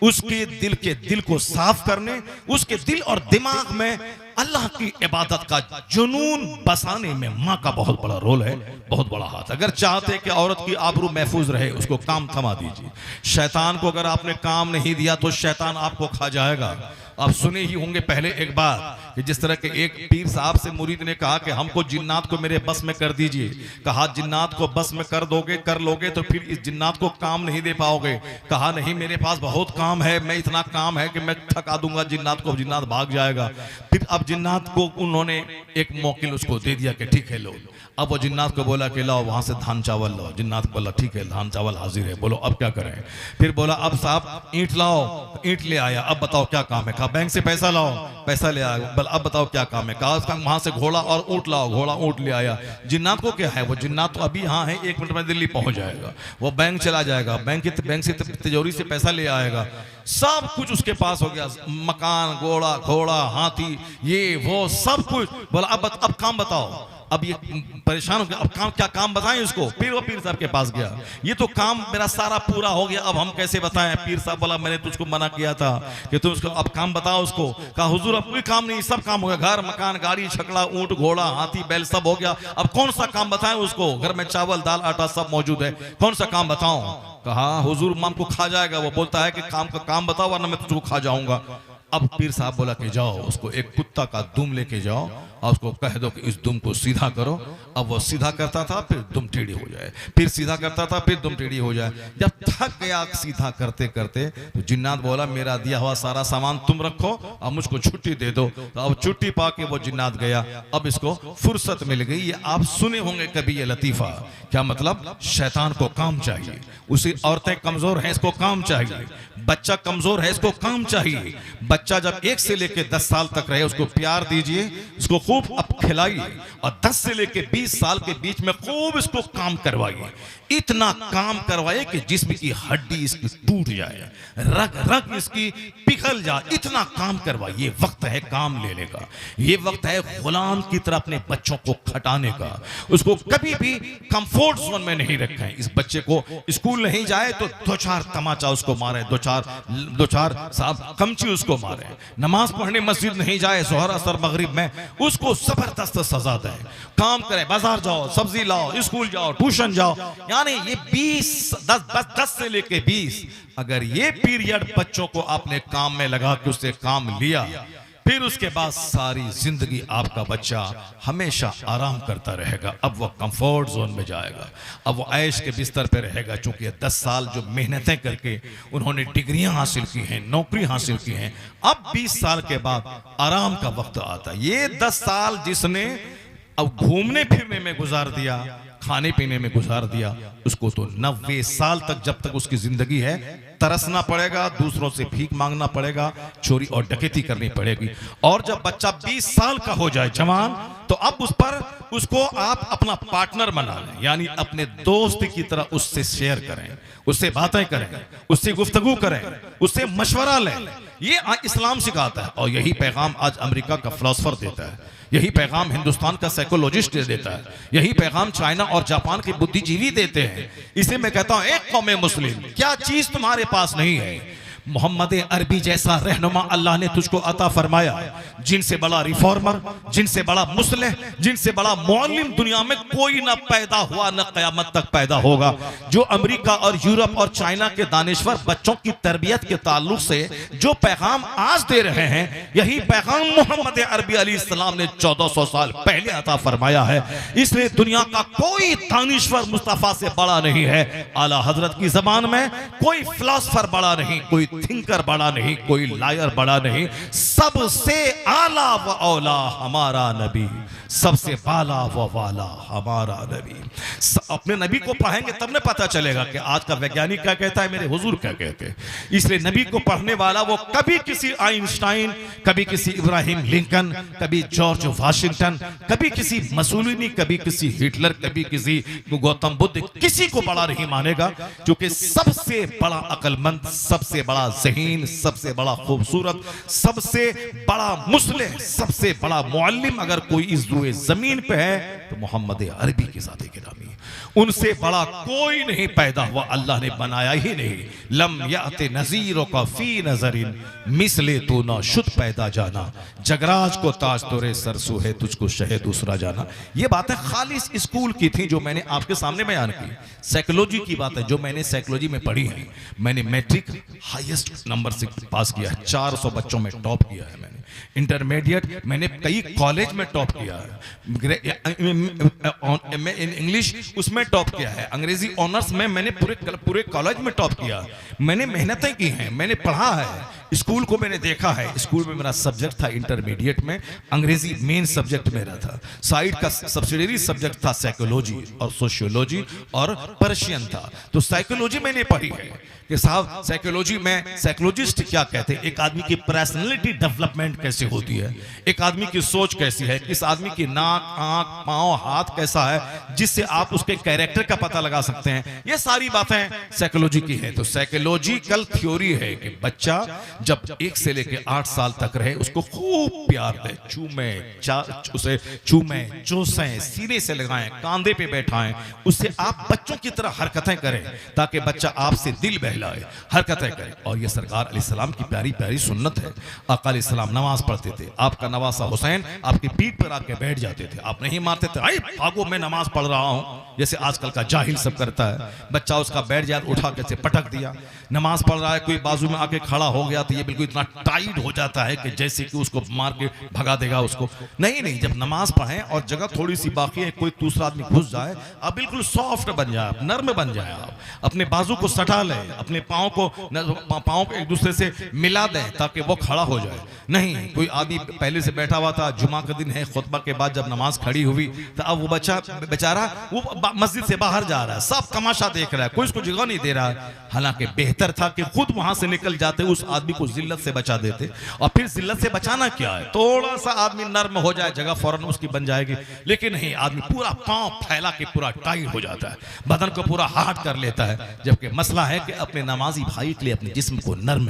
उसके दिल को साफ करने, उसके दिल और दिमाग में अल्लाह की इबादत का जुनून बसाने में मां का बहुत बड़ा रोल है, बहुत बड़ा हाथ। अगर चाहते कि औरत की आबरू महफूज रहे, उसको काम थमा दीजिए। शैतान को अगर आपने काम नहीं दिया तो शैतान आपको खा जाएगा। आप सुने ही होंगे पहले एक बार कि जिस तरह के एक पीर साहब से मुरीद ने कहा कि हमको जिन्नात को मेरे बस में कर दीजिए। कहा जिन्नात को बस में कर लोगे तो फिर इस जिन्नात को काम नहीं दे पाओगे। कहा नहीं, मेरे पास बहुत काम है, मैं इतना काम है कि मैं थका दूंगा जिन्नात को, जिन्नात भाग जाएगा। फिर अब जिन्नात को उन्होंने एक मौकिल उसको दे दिया कि ठीक है लो। अब वो जिन्नात को बोला कि लाओ वहां से धान चावल लाओ। जिन्नात बोला ठीक है, धान चावल हाजिर है, बोलो अब क्या करें। फिर बोला अब साहब ईंट लाओ, ईंट ले आया। अब बताओ क्या काम है। कहा बैंक से पैसा लाओ, पैसा ले आया। अब बताओ क्या काम है। कहा वहां से घोड़ा और ऊंट लाओ, घोड़ा ऊंट ले आया। जिन्नात को क्या है, वो जिन्नात तो अभी यहाँ है, 1 मिनट में दिल्ली पहुंच जाएगा। वो बैंक चला जाएगा, बैंक से तिजोरी से पैसा ले आएगा। सब कुछ उसके पास हो गया, मकान, घोड़ा, हाथी, ये वो सब कुछ। बोला अब काम बताओ। अब ये परेशान हो गया, अब क्या काम बताएं उसको। फिर वो पीर साहब के पास गया, ये तो काम मेरा सारा पूरा हो गया, अब हम कैसे बताएं। पीर साहब बोला मैंने तुझको मना किया था कि तुम उसको अब काम बताओ उसको। कहा हुजूर अब कोई काम नहीं, सब काम हो गया, घर मकान गाड़ी छकड़ा ऊंट घोड़ा हाथी बैल सब हो गया, अब कौन सा काम बताएं उसको। घर में चावल दाल आटा सब मौजूद है, कौन सा काम बताऊं। कहा हुजूर माम को खा जाएगा। वो बोलता है कि काम बताओ वरना मैं तुझको खा जाऊंगा। अब पीर साहब बोला कि जाओ उसको एक कुत्ता का दुम लेके जाओ और उसको कह दो कि इस दुम को सीधा करो। अब वो सीधा करता था, फिर दुम टेढ़ी हो जाए, फिर सीधा करता था, फिर दुम टेढ़ी हो जाए। जब थक गया सीधा करते करते तो जिन्नात बोला मेरा दिया हुआ सारा सामान तुम रखो, अब मुझको छुट्टी दे दो। तो अब छुट्टी पाके वो जिन्नात गया। अब इसको फुर्सत मिल गई। ये आप सुने होंगे कभी ये लतीफा। क्या मतलब, शैतान को काम चाहिए, उसी औरतें कमजोर हैं इसको काम चाहिए, बच्चा कमजोर है इसको काम चाहिए। बच्चा जब 1 से लेकर 10 साल तक रहे उसको प्यार दीजिए, उसको खूब खूब अब खिलाइए और 10 से लेके 20 साल के बीच में खूब इसको काम करवाइए, इतना काम करवाइए कि जिस्म की हड्डी इसकी टूट जाए, रग रग इसकी पिघल जाए, इतना काम करवाइए। ये वक्त है काम लेने का, ये वक्त है गुलाम की तरह अपने बच्चों को खटाने का। उसको कभी भी कंफर्ट जोन में नहीं रखें। इस बच्चे को स्कूल नहीं जाए तो 2-4 तमाचा उसको मारे, 2-4 साहब कमची उसको मारे। नमाज पढ़ने मस्जिद नहीं जाए जोहर असर मगरिब में, उसको जबरदस्त सजा दें। काम करे, बाजार जाओ, सब्जी लाओ, स्कूल जाओ, ट्यूशन जाओ, यानी ये 10 से लेके 20 अगर ये पीरियड बच्चों को आपने काम में लगा के उससे काम लिया, फिर उसके बाद सारी जिंदगी आपका बच्चा हमेशा आराम करता रहेगा। अब वो कंफर्ट जोन में जाएगा, अब वो ऐश के बिस्तर पे रहेगा। चूंकि 10 साल जो मेहनतें करके उन्होंने डिग्रियां हासिल की हैं, नौकरी हासिल की हैं, अब 20 साल के बाद आराम का वक्त आता है। ये 10 साल जिसने अब घूमने फिरने में गुजार दिया, खाने पीने में गुजार दिया, उसको तो 90 साल तक, जब तक उसकी जिंदगी है, तरसना पड़ेगा, दूसरों से भीख मांगना पड़ेगा, चोरी और डकैती करनी पड़ेगी। और जब बच्चा 20 साल का हो जाए, जवान, तो अब उसको आप अपना पार्टनर बना लें, यानी अपने दोस्त की तरह उससे शेयर करें, उससे बातें करें, उससे गुफ्तगू करें, उससे मशवरा लें। ये इस्लाम सिखाता है और यही पैगाम आज अमेरिका का फिलोसोफर देता है, यही पैगाम हिंदुस्तान का साइकोलॉजिस्ट देता है, यही पैगाम चाइना और जापान के बुद्धिजीवी देते हैं। इसलिए मैं कहता हूं, एक कौम मुस्लिम, क्या चीज तुम्हारे पास नहीं है? मोहम्मद अरबी जैसा रहनुमा अल्लाह ने तुझको अता फरमाया, जिनसे बड़ा रिफॉर्मर, जिनसे बड़ा मुस्लिह, जिनसे बड़ा मुअल्लिम दुनिया में कोई ना पैदा हुआ, ना क़यामत तक पैदा होगा। जो अमेरिका और यूरोप और चाइना के दानिश्वर बच्चों की तरबियत के ताल्लुक से जो पैगाम आज दे रहे हैं, यही पैगाम मोहम्मद अरबी अलैहिस्सलाम ने 1400 साल पहले अता फरमाया है। इसलिए दुनिया का कोई दानिश्वर मुस्तफा से बड़ा नहीं है। आला हजरत की जबान में कोई फिलोसोफर बड़ा नहीं, कोई थिंकर बड़ा नहीं, कोई लायर बड़ा नहीं। सबसे आला व औला हमारा नबी, सबसे बाला व वाला हमारा नबी। अपने नबी को पढ़ेंगे तब न पता चलेगा कि आज का वैज्ञानिक क्या कहता है, मेरे हुजूर क्या कहते हैं। इसलिए नबी को पढ़ने वाला वो कभी किसी आइंस्टाइन, कभी किसी इब्राहिम लिंकन, कभी जॉर्ज वाशिंगटन, कभी किसी मसूलिनी, कभी किसी हिटलर, कभी किसी गौतम बुद्ध, किसी को बड़ा नहीं मानेगा, क्योंकि सबसे बड़ा अक्लमंद, सबसे बड़ा ज़हीन, सबसे बड़ा खूबसूरत, सबसे बड़ा मुस्लिह, सबसे बड़ा मुअल्लिम अगर कोई इस दुए जमीन पे है तो मोहम्मद अरबी की ज़ात गिरामी। उनसे बड़ा कोई नहीं पैदा हुआ, अल्लाह ने बनाया ही नहीं। लम याते नज़ीरों का फी नज़रिन मिसले तो ना शुद्ध पैदा जाना, जगराज को ताज तोरे सरसू है, तुझको शहे दूसरा जाना। ये बातें खालिस स्कूल की थी जो मैंने आपके सामने बयान की। साइकोलॉजी की बात है जो मैंने साइकोलॉजी में पढ़ी है। मैंने मैट्रिक हाईएस्ट नंबर से पास किया है, 400 बच्चों में टॉप किया है। मैंने इंटरमीडिएट मैंने कई कॉलेज में टॉप किया है। मैं इंग्लिश उसमें टॉप किया है, अंग्रेजी ऑनर्स में मैंने पूरे कॉलेज में टॉप किया। मैंने मेहनतें की हैं, मैंने पढ़ा है, स्कूल को मैंने देखा है। स्कूल में मेरा सब्जेक्ट था, इंटरमीडिएट में अंग्रेजी मेन सब्जेक्ट मेरा था, साइड का सब्सिडियरी सब्जेक्ट था साइकोलॉजी और सोशियोलॉजी और पर्शियन था। तो साइकोलॉजी मैंने पढ़ी है कि साहब साइकोलॉजी में साइकोलॉजिस्ट क्या कहते हैं, एक आदमी की पर्सनैलिटी डेवलपमेंट कैसे होती है, एक आदमी की सोच कैसी है, किस आदमी की नाक, आंख, पांव, हाथ कैसा है, जिससे आप उसके कैरेक्टर का पता लगा सकते हैं। ये सारी बातें साइकोलॉजी की है। तो साइकोलॉजिकल थ्योरी है कि बच्चा जब 1 से लेकर 8 साल तक रहे, उसको खूब प्यार दे, उसे चूमें, चूसें, सीने से लगाएं, कांधे पे बैठाएं, उससे आप बच्चों की तरह हरकतें करें ताकि बच्चा आपसे दिल बहलाए, हरकतें करे। और ये सरकार अलैहिस्सलाम की प्यारी प्यारी सुन्नत है। आका अलैहिस्सलाम नमाज पढ़ते थे, आपका नवासा हुसैन आपकी पीठ पर आके बैठ जाते थे, आप नहीं मारते थे, आई भागो मैं नमाज पढ़ रहा हूं, जैसे आजकल का जाहिल सब करता है। बच्चा उसका बैठ जाए, उठा के पटक दिया। नमाज पढ़ रहा है, कोई बाजू में आके खड़ा हो गया तो ये बिल्कुल इतना टाइट हो जाता है कि जैसे कि उसको मार के भगा देगा उसको। नहीं, जब नमाज पढ़ें और जगह थोड़ी सी बाकी है, कोई दूसरा आदमी घुस जाए, आप बिल्कुल सॉफ्ट बन जाए, नर्म बन जाए, आप अपने बाजू को सटा लें, अपने पाँव को एक दूसरे से मिला दें ताकि वो खड़ा हो जाए। नहीं, कोई आदमी पहले से बैठा हुआ था, जुमा का दिन है, खुतबा के बाद जब नमाज खड़ी हुई तो अब वो बच्चा बेचारा वो मस्जिद से बाहर जा रहा है, सब तमाशा देख रहा है, कोई उसको जगह नहीं दे रहा है। हालांकि बेहतर था कि खुद वहां से निकल जाते, उस आदमी को जिल्लत से बचा देते। और फिर जिल्लत से बचाना क्या है, थोड़ा सा आदमी नर्म हो जाए, जगह फौरन उसकी बन जाएगी। लेकिन नहीं, आदमी पूरा पांव फैला के पूरा टाइट हो जाता है, बदन को पूरा हार्ड कर लेता है। जबकि मसला है कि अपने नमाजी भाई के लिए अपने जिस्म को नर्म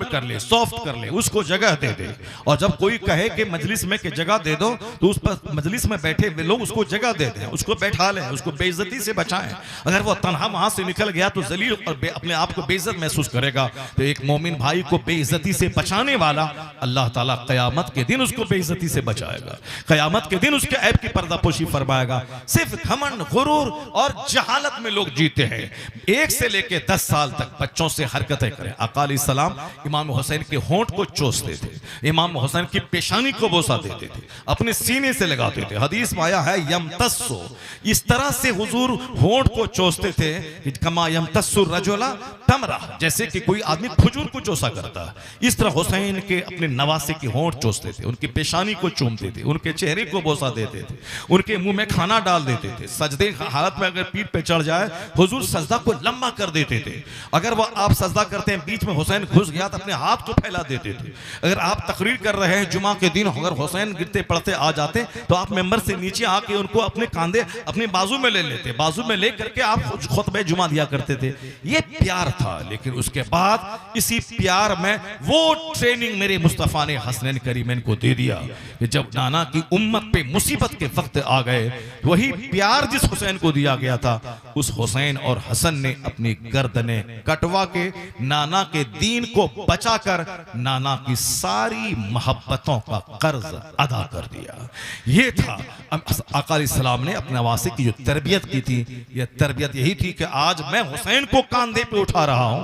कर ले, सॉफ्ट कर ले, उसको जगह दे दे। और जब कोई कहे कि मजलिस में के जगह दे दो, तो उस पर मजलिस में बैठे लोग उसको जगह दे दें, उसको बैठा लें, उसको बेइज्जती से बचाएं। अगर वो तन्हा वहां से निकल गया तो जलील और अपने आप को बेइज्जत महसूस करेगा। तो एक मोमिन भाई को बेइज्जती से बचाने वाला अल्लाह ताला क़यामत के दिन उसको बेइज्जती से बचाएगा, क़यामत के दिन उसके ऐब की पर्दापोशी फरमाएगा। सिर्फ घमंड, गुरूर और जहालत में लोग जीते हैं। 1 से लेकर 10 साल तक बच्चों से हरकतें करें। आका अलैहिस्सलाम इमाम हुसैन के होंठ को चूसते थे, इमाम हुसैन की पेशानी को बोसा देते थे, अपने सीने से लगाते थे। हदीस में आया है यमतस्सु, इस तरह से हुजूर होंठ को चूसते थे कि कमा यमतस्सु रजुला तमरा, जैसे कि कोई आदमी खजूर को चूसा करता है। इस तरह हुसैन के अपने नवासे की होंठ चूसते थे, उनकी पेशानी को चूमते थे, उनके चेहरे को बोसा देते थे, उनके मुंह में खाना डाल देते थे। सजदे हालत में अगर पीठ पे चढ़ जाए, हुजूर सजदा को लंबा कर देते थे। अगर वो आप सजदा करते हैं, बीच में हुसैन घुस गया तो अपने हाथ को फैला देते थे। अगर आप तकरीर कर रहे हैं जुमा के दिन, अगर हुसैन गिरते पड़ते आ जाते तो आप मेंबर से नीचे आके उनको अपने कांधे अपने बाजू में ले लेते, बाजू में ले करके आप खुतबे जुमा दिया करते थे। ये प्यार था। लेकिन उसके बाद इसी प्यार में वो ट्रेनिंग मेरे मुस्तफा ने हसनैन करीमैन को दे दिया कि जब नाना की उम्मत पे मुसीबत के वक्त आ गए, वही प्यार जिस हुसैन को दिया गया था, उस हुसैन और हसन ने अपनी गर्दनें कटवा के नाना के दीन को बचाकर नाना की सारी मोहब्बतों का कर्ज अदा कर दिया। ये था आका अलैहिस्सलाम ने अपने नवासे की जो तरबियत की थी। यह तरबियत यही थी कि आज मैं हुसैन को कांधे पे उठा रहा हूं,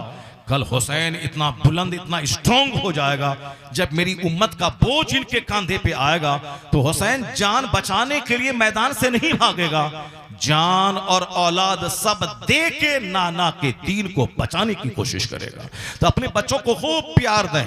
कल हुसैन इतना बुलंद, इतना स्ट्रांग हो जाएगा, जब मेरी उम्मत का बोझ इनके कांधे पे आएगा तो हुसैन जान बचाने के लिए मैदान से नहीं भागेगा, जान और औलाद सब दे के नाना के दीन को बचाने की कोशिश करेगा। तो अपने बच्चों को खूब प्यार दें।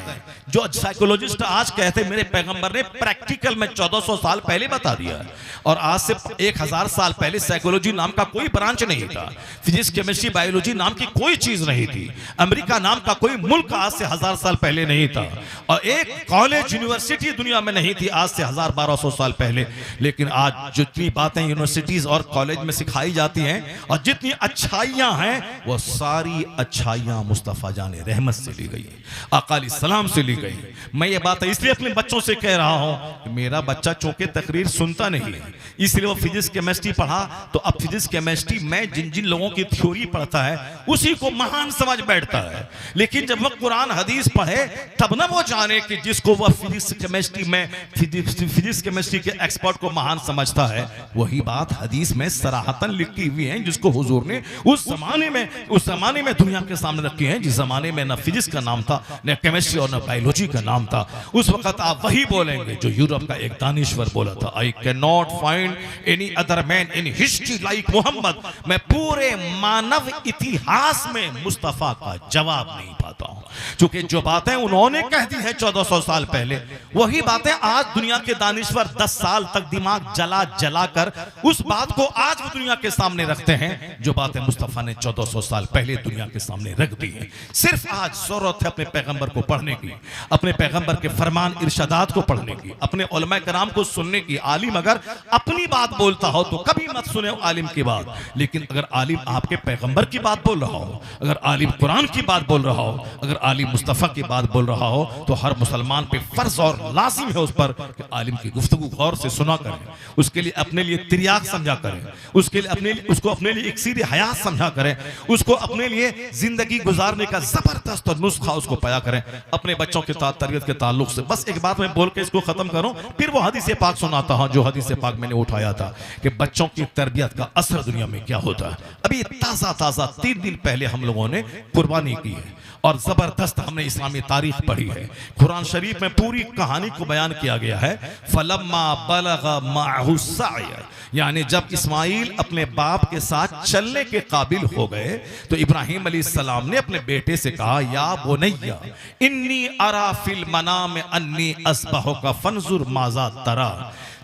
जो साइकोलॉजिस्ट आज कहते हैं, मेरे पैगंबर ने प्रैक्टिकल में 1400 साल पहले बता दिया है। और आज से 1000 साल पहले साइकोलॉजी नाम का कोई ब्रांच नहीं था, फिजिक्स, केमिस्ट्री, बायोलॉजी नाम की कोई चीज नहीं थी, अमेरिका नाम का कोई मुल्क आज से 1000 साल पहले नहीं था, और एक कॉलेज यूनिवर्सिटी दुनिया में नहीं थी आज से 1200 साल पहले। लेकिन आज जितनी बातें यूनिवर्सिटीज और कॉलेज में सिखाई जाती हैं और जितनी अच्छाइयां हैं, वो सारी अच्छाइयां मुस्तफा जाने रहमत से ली गई, आका अलैहिस्सलाम से ली गई। मैं ये बात इसलिए अपने बच्चों से कह रहा हूं कि मेरा बच्चा चूंकि तकरीर सुनता नहीं है, इसलिए वो फिजिक्स केमिस्ट्री पढ़ा तो अब फिजिक्स केमिस्ट्री में जिन जिन लोगों की थ्योरी पढ़ता है उसी को महान समझ बैठता है। लेकिन जब वो कुरान हदीस पढ़े तब ना वो जाने कि जिसको वह फिजिक्स केमिस्ट्री में फिजिक्स केमिस्ट्री के एक्सपर्ट को महान समझता है, वही बात हदीस में सराहतन लिखी हुई है, जिसको हुजूर ने उस जमाने में दुनिया के सामने रखी है, जिस जमाने में न फिजिक्स का नाम था, न केमिस्ट्री और न बायोलॉजी का नाम था। उस वक्त आप वही बोलेंगे जो यूरोप का एक दानिश्वर बोला था, I can not find any other man in history like Muhammad. मैं पूरे मानव इतिहास में मुस्तफा का जवाब नहीं पाता हूं। क्योंकि जो बातें उन्होंने कह दी है 1400 साल पहले, वही बातें आज दुनिया के दानिश्वर 10 साल तक दिमाग जला कर उस बात को आज वो दुनिया के सामने रखते हैं, जो बातें मुस्तफा ने 1400 साल पहले दुनिया के सामने रख दी है। सिर्फ आज जरूरत है अपने पैगंबर को पढ़ने की, अपने पैगंबर के फरमान इरशादात को पढ़ने की, अपने उलमा कराम को सुनने की। आलिम अगर अपनी बात बोलता हो तो कभी मत सुने आलिम की बात, लेकिन अगर आलिम आपके पैगंबर की बात बोल रहा हो, अगर आलिम कुरान की बात बोल रहा हो, अगर आलिम मुस्तफा की बात बोल रहा हो, तो हर मुसलमान पे फर्ज और लाजिम है उस पर कि आलिम की गुफ्तगू गौर से सुना करें, उसके लिए अपने लिए तिर्याक समझा करें, उसको अपने लिए एक सीधे हयात समझा करें, उसको अपने लिए जिंदगी गुजारने का जबरदस्त और नुस्खा उसको पाया करें। अपने बच्चों के तरबियत के ताल्लुक से बस एक बात मैं बोल के इसको खत्म करूं, फिर वो हदीस पाक सुनाता हूं जो हदीस पाक मैंने उठाया था कि बच्चों की तरबियत का असर दुनिया में क्या होता है। अभी ताजा 3 दिन पहले हम लोगों ने कुर्बानी की है और जबरदस्त हमने इस्लामी तारीख पढ़ी है। कुरान शरीफ में पूरी कहानी को बयान किया गया है। फलम्मा बलगा माहु सअय, यानी जब इस्माइल अपने बाप के साथ चलने के काबिल हो गए तो इब्राहिम अलैहिस्सलाम ने अपने बेटे से कहा, या बुनैया इन्नी अरा फिल मनाम अन्नी अस्बहुका फंजुर माजा तरा,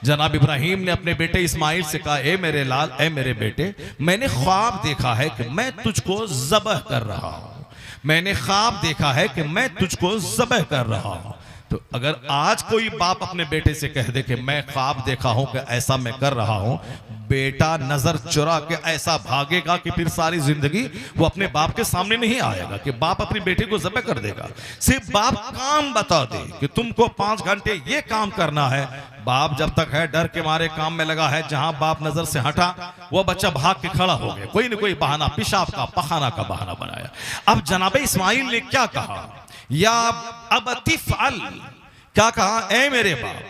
जनाब इब्राहिम ने अपने बेटे इस्माइल से कहा, ए मेरे लाल, ए मेरे बेटे, मैंने ख्वाब देखा है कि मैं तुझको ज़बह कर रहा हूं। मैंने ख्वाब देखा है कि मैं तुझको ज़बह कर रहा हूं। तो अगर आज कोई बाप अपने बेटे से कह दे कि मैं ख्वाब देखा हूं कि ऐसा मैं कर रहा हूं, बेटा नजर चुरा के ऐसा भागेगा कि फिर सारी जिंदगी वो अपने बाप के सामने नहीं आएगा कि बाप अपने बेटे को ज़बह कर देगा। सिर्फ बाप काम बता दे कि तुमको 5 घंटे ये काम करना है, बाप जब तक है डर के मारे काम में लगा है। जहां बाप नजर से हटा वो बच्चा भाग के खड़ा हो गया, कोई न कोई बहाना, पेशाब का पखाना का बहाना बनाया। अब जनाब इस्माइल ने क्या कहा, या अबती फ़अल, क्या कहा, ए मेरे बाप,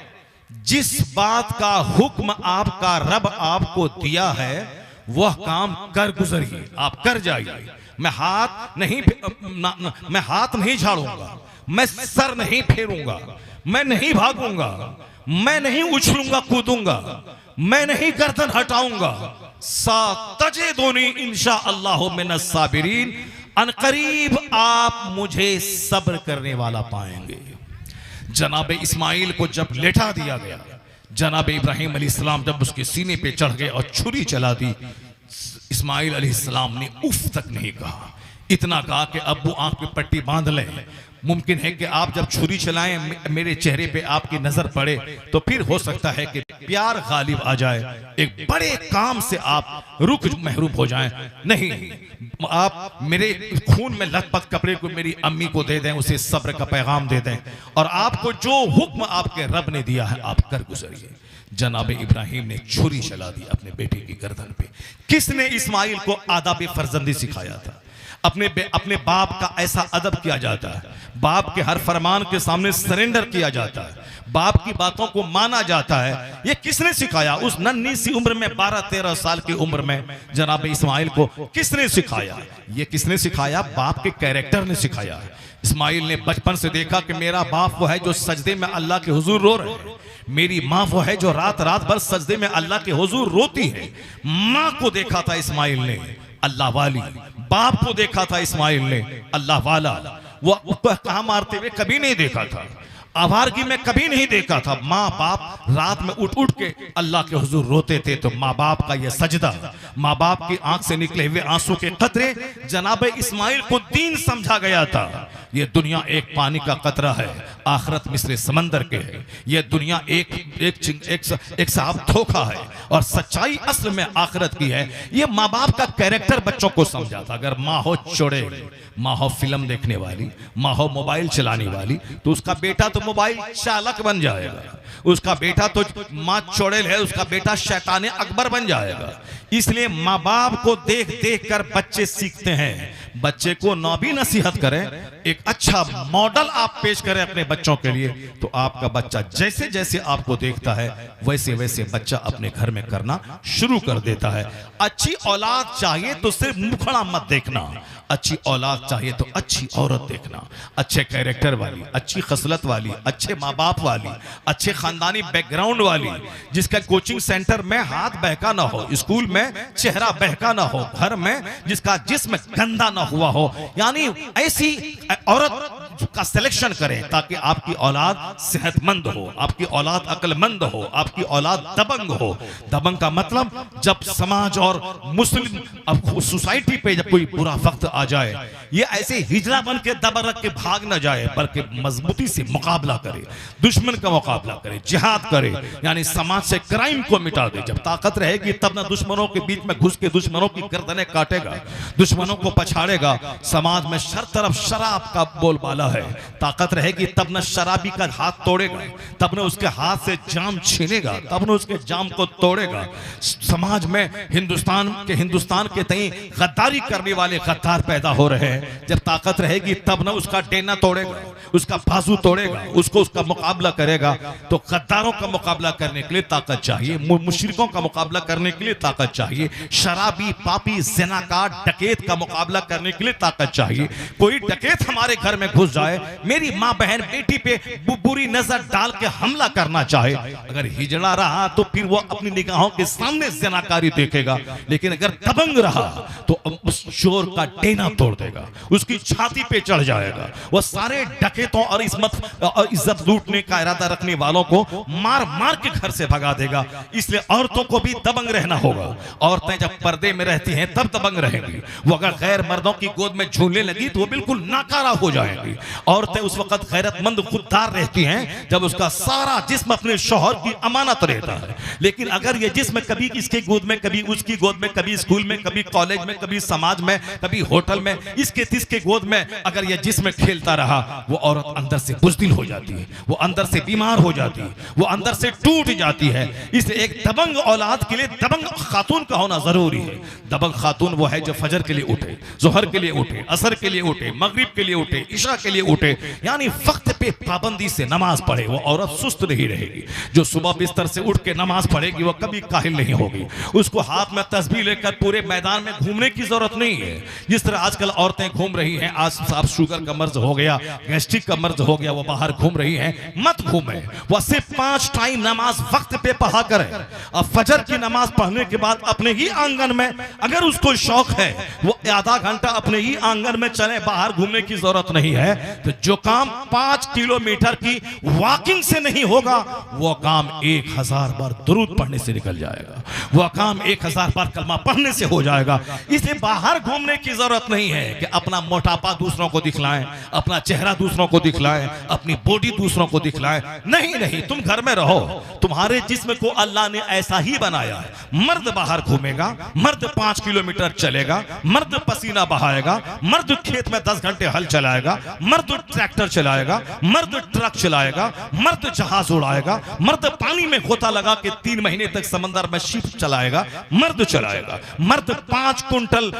जिस बात का हुक्म आपका रब आपको दिया है वह काम कर गुजरिए, आप कर जाइए। मैं हाथ नहीं झाड़ूंगा, मैं सर नहीं फेरूंगा, मैं नहीं भागूंगा, मैं नहीं उछलूंगा कूदूंगा, मैं नहीं गर्दन हटाऊंगा। सातजिदुनी इंशाअल्लाहु मिनस साबिरीन, अनकरीब आप मुझे सब्र करने वाला पाएंगे। जनाब इस्माइल को जब लेटा दिया गया, जनाब इब्राहिम अलैहिस्सलाम जब उसके सीने पे चढ़ गए और छुरी चला दी, इस्माइल अलैहिस्सलाम ने उफ तक नहीं कहा। इतना कहा कि अब्बू आंख पे पट्टी बांध लें, मुमकिन है कि आप जब छुरी चलाएं मेरे चेहरे पे आपकी नजर पड़े तो फिर हो सकता है कि प्यार गालिब आ जाए, एक बड़े काम से आप रुक महरूम हो जाएं। नहीं, आप मेरे खून में लथपथ कपड़े को मेरी अम्मी को दे दें, उसे सब्र का पैगाम दे दें, और आपको जो हुक्म आपके रब ने दिया है आप कर गुजरिए। जनाब इब्राहिम ने छुरी चला दी अपने बेटे की गर्दन पे। किसने इस्माइल को आदाब फर्जंदी सिखाया था? अपने बाप का ऐसा अदब किया जाता है, बाप के हर फरमान के सामने सरेंडर किया जाता है, बाप की बातों को माना जाता है। ये किसने सिखाया? उस नन्ही सी उम्र में, 12-13 साल की उम्र में जनाब इस्माइल को किसने सिखाया? ये किसने सिखाया? बाप के कैरेक्टर ने सिखाया। इस्माइल ने बचपन से देखा कि मेरा बाप वो है जो सजदे में अल्लाह के हुजूर रो रहे हैं, मेरी माँ वो है जो रात रात भर सजदे में अल्लाह के हुजूर रोती है। माँ को देखा था इस्माइल ने अल्लाह वाली, बाप को देखा था इस्माइल ने अल्लाह वाला। वो कहाँ मारते हुए कभी नहीं देखा था, आवारगी में कभी नहीं देखा था। माँ बाप रात में उठ उठ के अल्लाह के हुजूर रोते थे, तो माँ बाप का यह सजदा, माँ बाप की आंख से निकले हुए आंसू के कतरे जनाब इस्माइल को दीन समझा गया था। ये दुनिया एक पानी का कतरा है, आखिरत मिस्र समंदर के है। ये दुनिया एक साहब धोखा है और सच्चाई असल में आखिरत की है। ये माँ बाप का कैरेक्टर बच्चों को समझा था। अगर माँ हो चोड़े, माँ हो फिल्म देखने वाली, माँ हो मोबाइल चलाने वाली, तो उसका बेटा तो मोबाइल चालक बन जाएगा, उसका बेटा तो माँ चोड़ेल है, उसका बेटा शैतान अकबर बन जाएगा। इसलिए माँ बाप को देख देख कर बच्चे सीखते हैं। बच्चे को ना भी नसीहत करें, एक अच्छा मॉडल आप पेश करें अपने बच्चों के लिए, तो आपका बच्चा जैसे जैसे आपको देखता है वैसे वैसे बच्चा अपने घर में करना शुरू कर देता है। अच्छी औलाद चाहिए तो सिर्फ मुखड़ा मत देखना, अच्छी औलाद चाहिए तो अच्छी औरत देखना, अच्छे कैरेक्टर वाली, अच्छी खसलत वाली, अच्छे माँ बाप वाली, अच्छे खानदानी बैकग्राउंड वाली, जिसका कोचिंग सेंटर में हाथ बहका ना हो, स्कूल में चेहरा बहका ना हो, घर में जिसका जिस्म गंदा ना हुआ हो। यानी ऐसी औरत का सिलेक्शन करें ताकि आपकी औलाद सेहतमंद हो, आपकी औलाद अक्लमंद हो, आपकी औलाद दबंग हो। दबंग का मतलब जब समाज और मुस्लिम अब सोसाइटी पे जब कोई बुरा वक्त आ जाए, ये ऐसे हिजरा बन के दबा रख के भाग ना जाए, बल्कि मजबूती से मुकाबला करे, दुश्मन का मुकाबला करे, जिहाद करे, यानी समाज से क्राइम को मिटा दे। जब ताकत रहेगी तब ना दुश्मनों के बीच में घुस के दुश्मनों की गर्दनें काटेगा, दुश्मनों को पछाड़ेगा। समाज में हर तरफ शराब का बोलबाला है, ताकत रहेगी तब न शराबी का हाथ तोड़ेगा, तब न उसके हाथ से जाम छीनेगा, तब न उसके जाम को तोड़ेगा। समाज में हिंदुस्तान के तई गद्दारी करने वाले गद्दार पैदा हो रहे हैं। जब ताकत रहेगी तब न उसका डेना तोड़ेगा, उसका बाजू तोड़ेगा, उसका मुकाबला करेगा। तो गद्दारों का मुकाबला करने के लिए ताकत चाहिए, मुशरिकों का मुकाबला करने के लिए ताकत चाहिए, शराबी, पापी, ज़िनाकार, डकैत का मुकाबला करने के लिए ताकत चाहिए। कोई डकैत हमारे घर में घुस जाए, मेरी माँ बहन बेटी पे बुरी नजर डाल के हमला करना चाहे, अगर हिजड़ा रहा तो फिर वो अपनी निगाहों के सामने ज़नाकारी देखेगा, लेकिन अगर दबंग रहा तो उस चोर का डेना तोड़ देगा, उसकी छाती पे चढ़ जाएगा। वो सारे डकैतों और इज्जत लूटने का इरादा रखने वालों को मार मार के घर से भगा देगा। इसलिए औरतों को भी दबंग रहना होगा। औरतें जब पर्दे में रहती हैं तब दबंग रहेंगी। वो अगर गैर मर्दों की गोद में झूलने लगी तो वो बिल्कुल नाकारा हो जाएंगी। औरतें उस वक्त गैरतमंद खुददार रहती हैं जब उसका सारा जिस्म अपने शौहर की अमानत रहता है। लेकिन अगर ये जिस्म कभी इसके गोद में, कभी उसकी गोद में, कभी स्कूल में, कभी कॉलेज में, कभी समाज में, कभी होटल में, इसके तिसके गोद में अगर ये जिस्म खेलता रहा, वो औरत अंदर से बुज़दिल हो जाती है, वो अंदर से बीमार हो जाती है, वो अंदर से टूट जाती है। इसलिए एक दबंग औलाद के लिए दबंग खातून का होना जरूरी है। दबंग खातून वो है जो फजर के लिए उठे, जोहर के लिए उठे, असर के लिए उठे, मगरिब के लिए उठे, इशा के लिए उठे, यानी वक्त पे पाबंदी से नमाज पढ़े। वो औरत सुस्त नहीं रहेगी। जो सुबह बिस्तर से उठ के नमाज पढ़ेगी वो कभी काहिल नहीं होगी। उसको हाथ में तस्बीह लेकर पूरे मैदान में घूमने की जरूरत नहीं है। जिस तरह आजकल औरतें घूम रही हैं, आज साहब शुगर का मर्ज हो गया, गैस्ट्रिक का मर्ज हो गया, वो बाहर घूम रही हैं, मत घूमे। वो सिर्फ 5 टाइम नमाज वक्त पे पढ़ा करे। अब फजर की नमाज पढ़ने के बाद अपने ही आंगन में, अगर उसको शौक है, वो आधा घंटा अपने ही आंगन में चले, बाहर घूमने की जरूरत नहीं है। तो जो काम 5 किलोमीटर की वॉकिंग से नहीं होगा, वो काम 1000 बार दुरूद पढ़ने से निकल जाएगा। वो काम 1000 बार कलमा पढ़ने से हो जाएगा। इसलिए बाहर घूमने की जरूरत नहीं है कि अपना मोटापा दूसरों को दिखलाएं, अपना चेहरा दूसरों को दिखलाएं, अपनी बॉडी दूसरों को दिखलाएं। नहीं नहीं, तुम घर में रहो। तुम्हारे जिस्म को अल्लाह ने ऐसा ही बनाया है। मर्द बाहर घूमेगा, मर्द 5 किलोमीटर चलेगा, मर्द पसीना बहाएगा, मर्द खेत में 10 घंटे हल चलाएगा, मर्द ट्रैक्टर चलाएगा, मर्द ट्रक चलाएगा, मर्द जहाज उड़ाएगा, मर्द पानी में गोता लगा के 3 महीने तक समंदर में शिप चलाएगा, मर्द चलाएगा, मर्द 5 कुंटल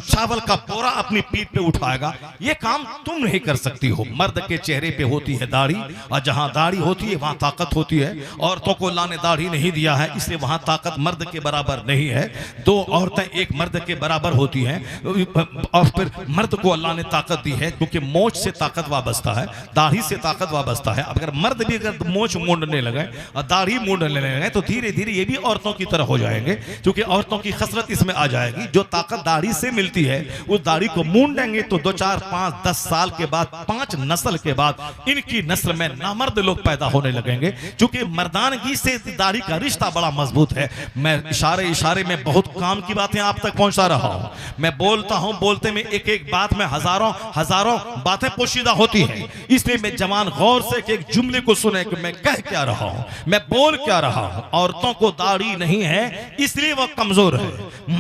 चावल का बोरा अपनी पीठ पे उठाएगा। ये काम तुम नहीं कर सकती हो। मर्द के चेहरे पे होती है दाढ़ी, और जहां दाढ़ी होती है वहां ताकत होती है। औरतों को अल्लाह ने दाढ़ी नहीं दिया है, इसलिए वहां ताकत मर्द के बराबर नहीं है। 2 औरतें एक मर्द के बराबर होती हैं। और फिर मर्द को अल्लाह ने ताकत दी है क्योंकि मोछ से ताकत वाबस्ता है, दाढ़ी से ताकत वाबस्ता है। अगर मर्द भी अगर मोछ मूंढने लगे और दाढ़ी मूंढने लगे तो धीरे धीरे ये भी औरतों की तरह हो जाएंगे, क्योंकि औरतों की खसरत इसमें आ जाएगी। जो ताकत दाढ़ी से मिलती है उस दाढ़ी को मूंढेंगे तो 2, 4, 5, 10 साल के बाद, 5 नस्ल के बाद इनकी नस्ल में नामर्द लोग पैदा होने लगेंगे, क्योंकि मर्दानगी से दाढ़ी का रिश्ता बड़ा मजबूत है। मैं इशारे इशारे में बहुत काम की बातें आप तक पहुंचा रहा हूं। मैं बोलता हूं, बोलते में एक एक बात में हजारों बातें पोशीदा होती हैं। इसलिए मैं जवान गौर से एक जुमले को सुने कि मैं कह क्या रहा हूं, मैं बोल क्या रहा हूं। औरतों को दाढ़ी नहीं है इसलिए वह कमजोर है,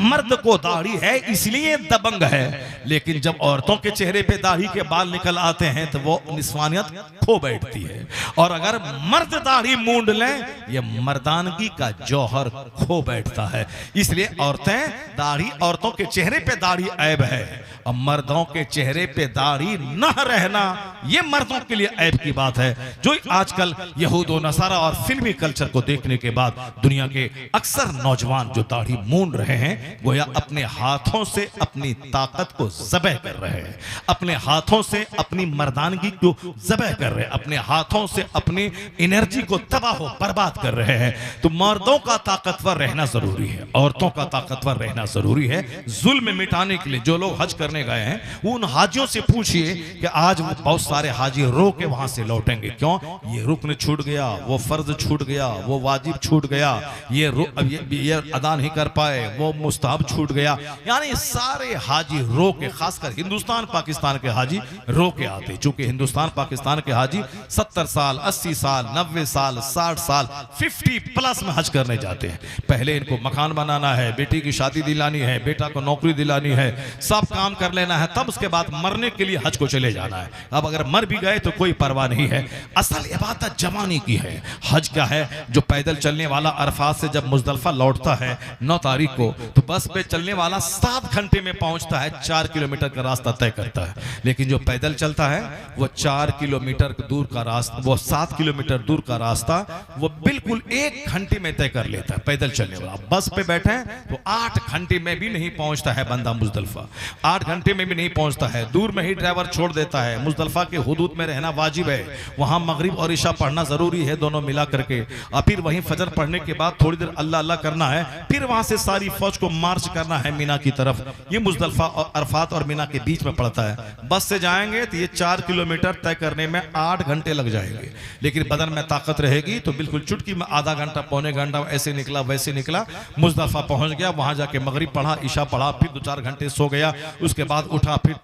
मर्द को दाढ़ी है इसलिए दबंग है। लेकिन जब औरतों के चेहरे पे दाढ़ी के बाल निकल आते हैं तो वो निस्वानियत खो बैठती है। और अगर मर्द दाढ़ी मूंढ लें, ये मर्दानगी का जौहर खो बैठता है। इसलिए औरतों के चेहरे पे दाढ़ी ऐब है, और मर्दों के चेहरे पे दाढ़ी न रहना ये मर्दों के लिए ऐब की बात है। जो आजकल यहूद व नसारा और फिल्मी कल्चर को देखने के बाद दुनिया के अक्सर नौजवान जो दाढ़ी मूंढ रहे हैं, गोया अपने हाथों से अपनी ताकत को ज़बह कर रहे हैं, अपने हाथों से अपनी मर्दानगी को ज़बह कर रहे हैं, अपने हाथों से अपनी एनर्जी को तबाह बर्बाद कर रहे हैं। तो मर्दों का ताकतवर रहना जरूरी है, औरतों का ताकतवर रहना जरूरी है। जुल्म मिटाने के लिए जो लोग हज करने गए हैं, उन हाजियों से पूछिए कि आज वो बहुत सारे हाजी रो के वहां से लौटेंगे। क्यों? ये रुकन छूट गया, वो फर्ज छूट गया, वो वाजिब छूट गया, ये अदा नहीं कर पाए, वो मुस्तहब छूट गया। यानी सारे हाजी रो के, खासकर हिंदुस्तान पाकिस्तान के हाजी रो के आते, चूंकि हिंदुस्तान पाकिस्तान के हाजी 70 साल, 80 साल, 90 साल, 60 साल, 50+ में हज करने जाते हैं। पहले इनको मकान बनाना है, बेटी की शादी दिलानी है, बेटा को नौकरी दिलानी है, सब काम कर लेना है, तब उसके बाद मरने के लिए हज को चले जाना है। अब अगर मर भी गए तो कोई परवाह नहीं है। असल इबादत जवानी की है। हज क्या है? जो पैदल चलने वाला अरफात से जब मुजदलिफा लौटता है 9 तारीख को, तो बस पे चलने वाला 7 घंटे में पहुंचता है 4 किलोमीटर का रास्ता तय करता है, लेकिन जो पैदल चलता है वो 4 किलोमीटर दूर का रास्ता, वो 7 किलोमीटर दूर का रास्ता वो बिल्कुल 1 घंटे में तय कर लेता है पैदल चलने वाला। बस पे बैठे तो 8 घंटे में भी नहीं पहुंचता है बंदा मुजदलिफा, 8 घंटे में भी नहीं पहुंचता है, दूर में ही ड्राइवर छोड़ देता है। मुजदलिफा के हुदूद में रहना वाजिब है, वहां मगरिब और इशा पढ़ना जरूरी है, दोनों मिला करके। और फिर वहीं फजर पढ़ने के बाद थोड़ी देर अल्लाह अल्लाह करना है, फिर वहां से सारी फौज को मार्च करना है मीना की तरफ। ये मुजदलिफा और अरफात और मीना के बीच में पड़ता है। बस से जाएंगे तो ये 4 किलोमीटर तय करने में 8 घंटे लग जाएंगे, लेकिन बदन में ताकत रहेगी तो बिल्कुल चुटकी में आधा घंटा पौने घंटा ऐसे निकला वैसे निकला, मुजदलिफा पहुंच गया, वहां जाके मगरिब पढ़ा, इशा पढ़ा, फिर 2-4 घंटे सो गया, उसके बाद उठा, फिर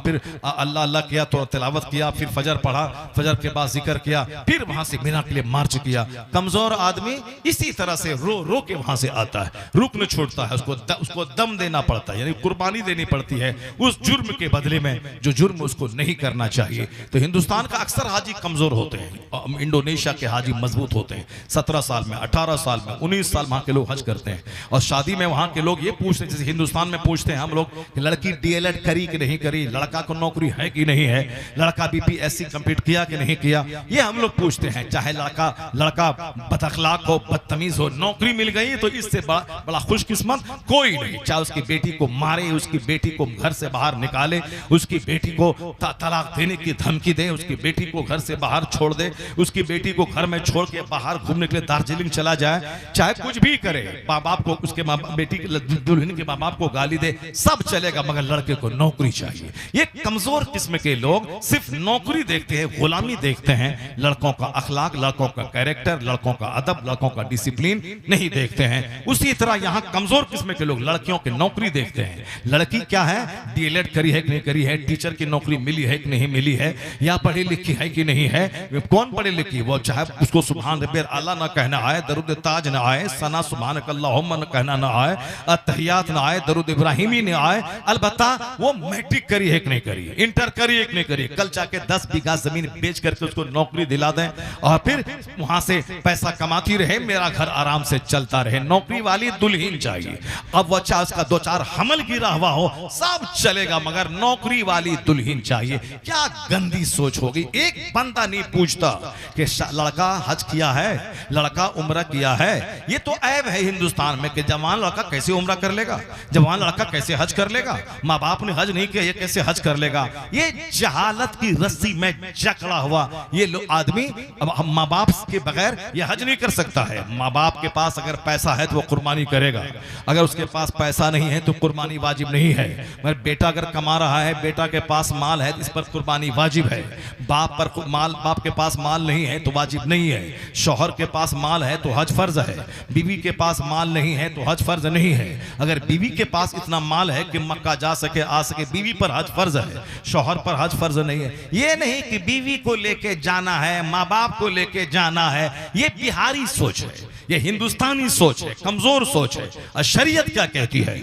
फिर अल्लाह अल्लाह किया, तो तिलावत किया, फिर फजर पढ़ा, फजर के बाद जिक्र किया, फिर वहां से मीना के लिए मार्च किया। कमजोर आदमी इसी तरह से रो रो के वहां से आता है, रुक न छोड़ता है, उसको दम देना पड़ता है, यानी कुर्बानी देनी पड़ती है उस जुर्म के बदले में जो जुर्म उसको नहीं करना चाहिए। तो हिंदुस्तान का अक्सर हाजी कमजोर होते हैं, इंडोनेशिया के हाजी मजबूत होते हैं। 17 साल में, 18 साल में, 19 साल वहां के लोग हज करते हैं, और शादी में वहां के लोग ये पूछते हैं, जैसे हिंदुस्तान में पूछते हैं हम लोग कि लड़की डीएलएड करी कि नहीं करी, लड़का को नौकरी है कि नहीं है, लड़का बीपीएससी कंप्लीट किया कि नहीं किया, ये हम लोग पूछते हैं। चाहे लड़का बदअखलाक हो, बदतमीज हो, नौकरी मिल गई तो इससे बड़ा खुशकिस्मत कोई नहीं। चाहे उसकी बेटी को मारे, उसकी बेटी को घर से बाहर निकाले, उसकी बेटी को तलाक देने की धमकी दे, उसकी बेटी को घर से बाहर छोड़ दे, उसकी बेटी को घर में छोड़ के बाहर घूमने के लिए दार्जिलिंग चला जाए, चाहे कुछ भी करे, माँ बाप को, उसके बेटी दुल्हन के माँ बाप को गाली दे, सब चलेगा, मगर लड़के को नौकरी चाहिए। ये कमजोर किस्म के लोग सिर्फ नौकरी देखते हैं, गुलामी देखते हैं, लड़कों का अखलाक, लड़कों का कैरेक्टर, लड़कों का अदब, लड़कों का डिसिप्लिन नहीं देखते हैं। उसी तरह यहाँ कमजोर किस्म के लोग लड़कियों की नौकरी देखते हैं। लड़की क्या है, डीएलएड करी है कि नहीं करी है, टीचर की नौकरी मिली है कि नहीं मिली है, या पढ़ी लिखी है कि नहीं है। कौन पढ़ी लिखी, वो चाहे उसको सुभान रब्बिल आला ना कहना आए, दरूद ताज ना आए, सना सुभानक अल्लाहुम्मा ना कहना ना आए, अत्तहियात ना आए, दरूद इब्राहिमी ना आए, अलबत्ता वो मैट्रिक करी है कि नहीं करी, इंटर करी है कि नहीं करी, कल जाके 10 बीघा जमीन बेच करके उसको नौकरी दिला दें और फिर वहां से पैसा कमाती रहे, मेरा घर आराम से चलता रहे। नौकरी वाली दुल्हन चाहिए। अब वो चाहे उसका 2-4 हमल गिरा हुआ हो, सब चलेगा, मगर नौकरी वाली दुल्हन चाहिए। क्या गंदी सोच होगी। एक बंदा नहीं पूछता कि लड़का हज किया है, लड़का उम्रा किया है। ये तो ऐब है हिंदुस्तान में कि जवान लड़का कैसे उम्रा कर लेगा, जवान लड़का कैसे हज कर लेगा, माँ बाप ने हज नहीं किया, ये कैसे हज कर लेगा। ये जहालत की रस्सी में जकड़ा हुआ ये लोग आदमी अब माँ बाप के बगैर ये हज नहीं कर सकता है। माँ बाप के पास अगर पैसा है तो वो कुर्बानी करेगा, अगर उसके पास पैसा नहीं है तो कुर्बानी वाजिब नहीं है। मगर बेटा अगर कमा रहा है, बेटा के पास माल है, इस पर कुर्बानी वाजिब है। बाप के पास माल नहीं है तो वाजिब नहीं है। शौहर के पास माल है तो हज फर्ज है, बीवी के पास माल नहीं है तो हज फर्ज नहीं है। अगर बीवी के पास इतना माल है कि मक्का जा सके आ सके, बीवी पर हज फर्ज है, शौहर पर हज फर्ज नहीं है। ये नहीं कि बीवी को लेके जाना है, माँ बाप को लेके जाना है, ये बिहारी सोच है, ये हिंदुस्तानी सोच है, कमजोर सोच है। और शरीयत क्या कहती है,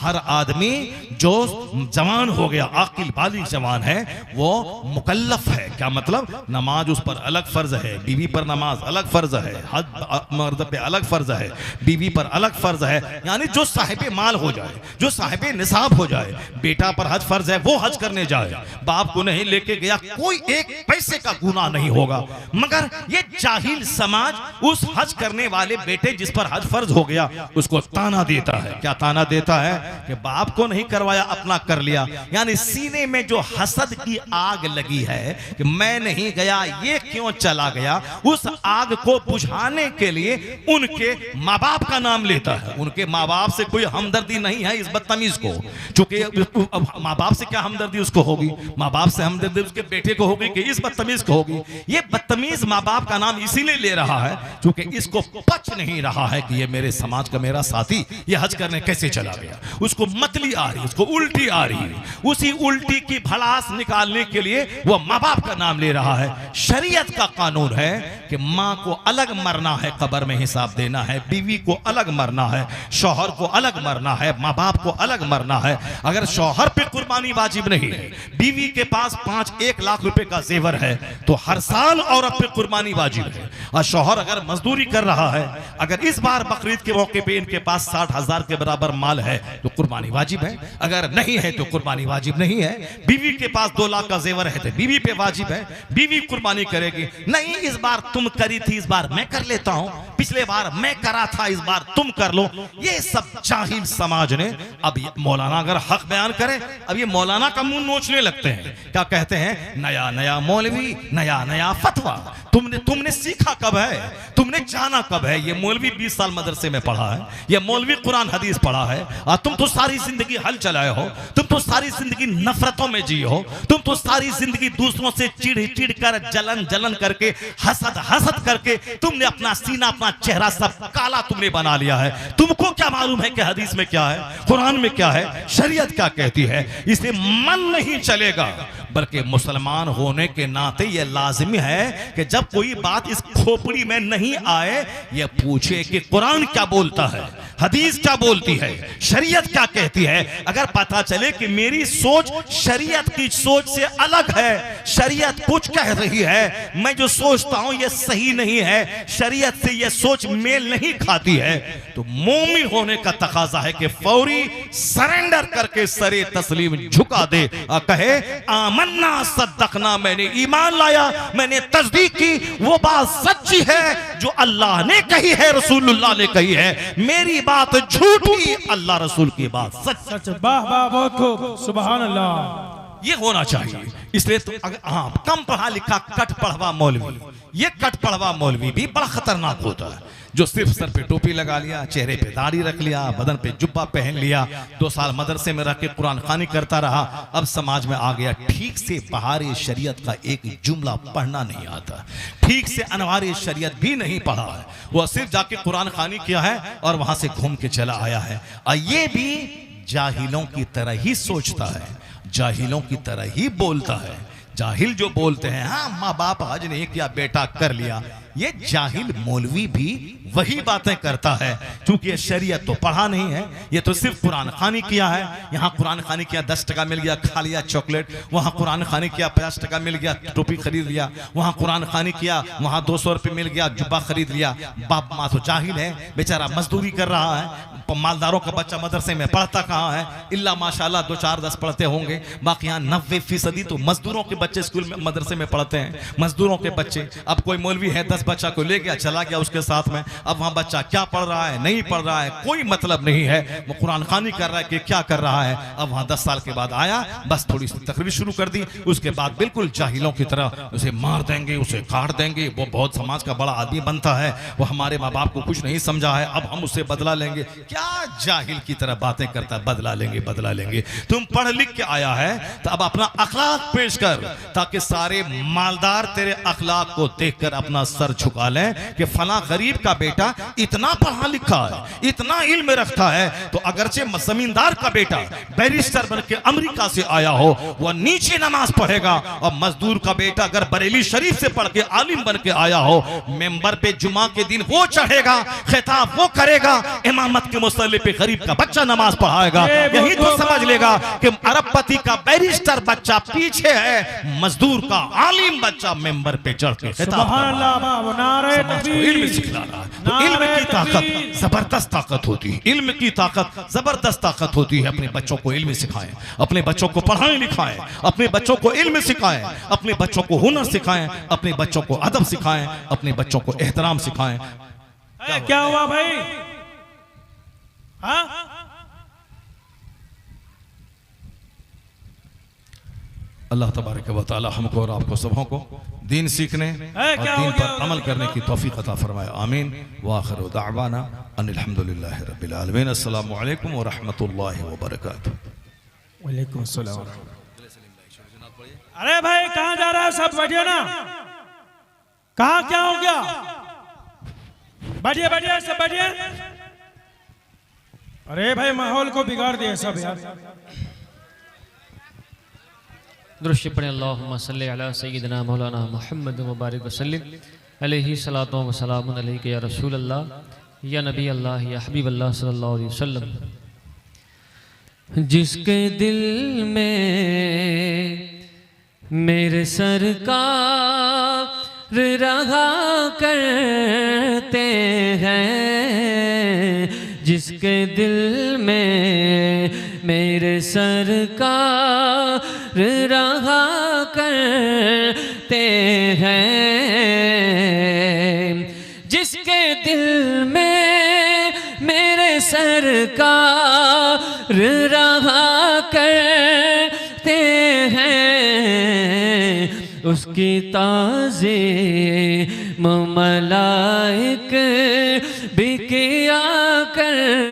हर आदमी जो जवान हो गया, आकिल बालिग जवान है, वो मुकल्लफ है। क्या मतलब, नमाज उस पर अलग फर्ज है, बीवी पर नमाज अलग फर्ज है, हज मर्द पे अलग फर्ज है, बीवी पर अलग फर्ज है। यानी जो साहिब माल हो जाए, जो साहिब निसाब हो जाए, बेटा पर हज फर्ज है, वो हज करने जाए, बाप को नहीं लेके गया, कोई एक पैसे का गुनाह नहीं होगा। मगर ये जाहिल समाज उस हज करने वाले बेटे जिस पर हज फर्ज हो गया उसको ताना देता है। क्या ताना देता है कि बाप को नहीं करवाया, अपना कर लिया। यानी सीने में जो हसद की आग लगी है कि मैं नहीं गया, ये क्यों चला गया, उस आग को बुझाने के लिए उनके माँ बाप का नाम लेता है। उनके माँ बाप से कोई हमदर्दी नहीं है इस बदतमीज को, क्योंकि माँ बाप से क्या हमदर्दी उसको होगी, माँ बाप से हमदर्दी उसके बेटे को होगी कि इस बदतमीज को होगी। ये बदतमीज माँ बाप का नाम इसीलिए ले रहा है क्योंकि इसको पच नहीं रहा है कि ये मेरे समाज का मेरा साथी ये हज करने कैसे चला गया। उसको मतली आ रही, उसको उल्टी आ रही है। उसी उल्टी की भड़ास निकालने के लिए वो माँ बाप का नाम ले रहा है। शरीयत का कानून है कि माँ को अलग मरना है, कब्र में हिसाब देना है, बीवी को अलग मरना है, शौहर को अलग मरना है, माँ बाप को अलग मरना है। अगर शौहर पे कुर्बानी वाजिब नहीं है, बीवी के पास 1 लाख रुपए का जेवर है तो हर साल औरत पे कुर्बानी वाजिब है। और शौहर अगर मजदूरी कर रहा है, अगर इस बार बकरीद के मौके पे इनके पास 60,000 के बराबर माल है तो कुर्बानी वाजिब है, अगर नहीं है तो कुर्बानी वाजिब नहीं है। बीवी के पास 2 लाख का जेवर है तो बीवी पे वाजिब है, बीवी कुर्बानी करेगी। नहीं, इस बार तुम करी थी, इस बार मैं कर लेता हूं, पिछले बार मैं करा था, इस बार तुम कर लो। ये सब जाहिल समाज ने, अब मौलाना अगर हक बयान करे, अब ये मौलाना का मुंह नोचने लगते हैं। क्या कहते हैं? नया नया मौलवी, नया नया फतवा। तुमने सीखा कब है, तुमने जाना कब है? ये मौलवी 20 साल मदरसे में पढ़ा है, ये मौलवी कुरान हदीस पढ़ा है, और तुम तो सारी जिंदगी हल चलाए हो, तुम तो सारी जिंदगी नफरतों में जी हो, तुम तो सारी जिंदगी दूसरों से चिढ़ कर, जलन करके, हसद करके तुमने अपना सीना, अपना चेहरा सब काला तुमने बना लिया है। तुमको क्या मालूम है कि हदीस में क्या है, कुरान में क्या है, शरीयत क्या कहती है? इसे मन नहीं चलेगा, बल्कि मुसलमान होने के नाते यह लाजिमी है कि जब कोई बात इस खोपड़ी में नहीं आए, यह पूछे कि कुरान क्या बोलता है, हदीस क्या बोलती है, शरीयत क्या कहती है। अगर पता चले कि मेरी सोच शरीयत की सोच से अलग है, शरीयत कुछ कह रही है, मैं जो सोचता हूं यह सही नहीं है, शरीयत से यह सोच मेल नहीं खाती है, तो मोमिन होने का तकाजा है कि फौरी सरेंडर करके सरे तस्लीम झुका दे और कहे आमन्ना सद्दकना, मैंने ईमान लाया, मैंने तस्दीक की, वो बात सच्ची है जो अल्लाह ने कही है, रसूलुल्लाह ने कही है, मेरी बात झूठी, अल्लाह रसूल की बात सच। वाह वाह, बहुत खूब, सुभान अल्लाह। ये होना चाहिए। इसलिए तो हाँ, कम पढ़ा लिखा कट पढ़वा मौलवी, ये कट पढ़वा मौलवी भी बड़ा खतरनाक होता है, जो सिर्फ सर पे टोपी लगा लिया, चेहरे पे दाढ़ी रख लिया, बदन पे जुब्बा पहन लिया, 2 साल मदरसे में रह के कुरान खानी करता रहा, अब समाज में आ गया, ठीक से बहारे शरीयत का एक जुमला पढ़ना नहीं आता, ठीक से अनवारे शरीयत भी नहीं पढ़ा है, वो सिर्फ जाके कुरान खानी किया है और वहां से घूम के चला आया है। और ये भी जाहिलों की तरह ही सोचता है, जाहिलों की तरह ही बोलता है। जाहिल जो बोलते हैं, हाँ माँ बाप हज नहीं किया, बेटा कर लिया, ये जाहिल मौलवी भी वही बातें करता है, क्योंकि ये शरीयत तो पढ़ा नहीं है, ये तो सिर्फ कुरान खानी किया है। यहाँ कुरान खानी किया, 10 टका मिल गया, खा लिया चॉकलेट, वहाँ कुरान खानी किया, 50 टका मिल गया, टोपी खरीद लिया, वहाँ कुरान खानी किया, वहाँ 200 रुपये मिल गया, जुब्बा खरीद लिया। बाप माँ तो जाहिल है, बेचारा मजदूरी कर रहा है, मालदारों का बच्चा मदरसे में पढ़ता कहाँ है, इल्ला माशाल्लाह 2 4 10 पढ़ते होंगे, बाकी यहाँ 90% तो मजदूरों के बच्चे स्कूल में मदरसे में पढ़ते हैं, मजदूरों के बच्चे। अब कोई मौलवी है 10 बच्चा को ले गया, चला गया उसके साथ में, अब वहाँ बच्चा क्या पढ़ रहा है, नहीं पढ़ रहा है, कोई मतलब नहीं है, वो कुरान खानी कर रहा है कि क्या कर रहा है। अब वहाँ 10 साल के बाद आया, बस थोड़ी सी तकरीर शुरू कर दी, उसके बाद बिल्कुल जाहिलों की तरह उसे मार देंगे, उसे काट देंगे, वो बहुत समाज का बड़ा आदमी बनता है, वो हमारे माँ बाप को कुछ नहीं समझा है, अब हम उससे बदला लेंगे। क्या जाहिल की तरह बातें करता है, बदला लेंगे बदला लेंगे। तुम पढ़ लिख के आया है तो अब अपना अखलाक पेश कर, ताकि सारे मालदार तेरे अखलाक को देखकर अपना सर झुका लें कि फला गरीब का बेटा इतना पढ़ा लिखा है, इतना इल्म रखता है, तो अगरचे जमींदार का बेटा बैरिस्टर बन के अमेरिका से आया हो, वह नीचे नमाज पढ़ेगा, और मजदूर का बेटा अगर बरेली शरीफ से पढ़ के आलिम बन के आया हो, मेंबर पे जुमा के दिन वो चढ़ेगा, खिताब वो करेगा, इमामत के मुसल्ले पे गरीब का बच्चा नमाज पढ़ाएगा। यही तो समझ लेगा कि अरबपति का बैरिस्टर बच्चा पीछे है, मजदूर का आलिम बच्चा मेंबर पे चढ़ के इल्म सिखला रहा है। तो इल्म की ताकत जबरदस्त ताकत होती है, इल्म की ताकत जबरदस्त ताकत होती है। अपने बच्चों को इल्म सिखाएं, अपने बच्चों को पढ़ाएं लिखाएं, अपने बच्चों को इल्म सिखाएं, अपने बच्चों को हुनर सिखाएं, अपने बच्चों को अदब सिखाएं, अपने बच्चों को एहतराम सिखाएं। क्या हुआ भाई? हाँ? अल्लाह तबारक व तआला हमको और आपको सबों को दीन सीखने और दीन पर अमल करने की तौफीक अता फरमाए। आमीन व आखिर दावाना अनिल हम्दुलिल्लाहि रब्बिल आलमीन। अस्सलामु अलैकुम व रहमतुल्लाहि व बरकातुहू। वालेकुम अस्सलाम। अरे भाई कहाँ जा रहा है? सब बैठिए ना, कहाँ क्या हो गया? बैठिए बैठिए सब बैठिए। अरे भाई माहौल को बिगाड़ दिया सब यार। दुरुस्त पढ़े अल्लाहुम्मा सल्ली अला सय्यिदिना मौलाना मुहम्मद मुबारक वसल्लम अलैहि सलातो व सलामुन अलैका या रसूल अल्लाह या नबी अल्लाह या हबीब अल्लाह सल्लल्लाहु अलैहि वसल्लम। जिसके दिल में मेरे सरकार रहा करते हैं, जिसके दिल में मेरे सरकार रहा करते हैं, जिसके दिल में मेरे सरकार रहा करते हैं, उसकी ताज़ीम मलाइक भी किया कर।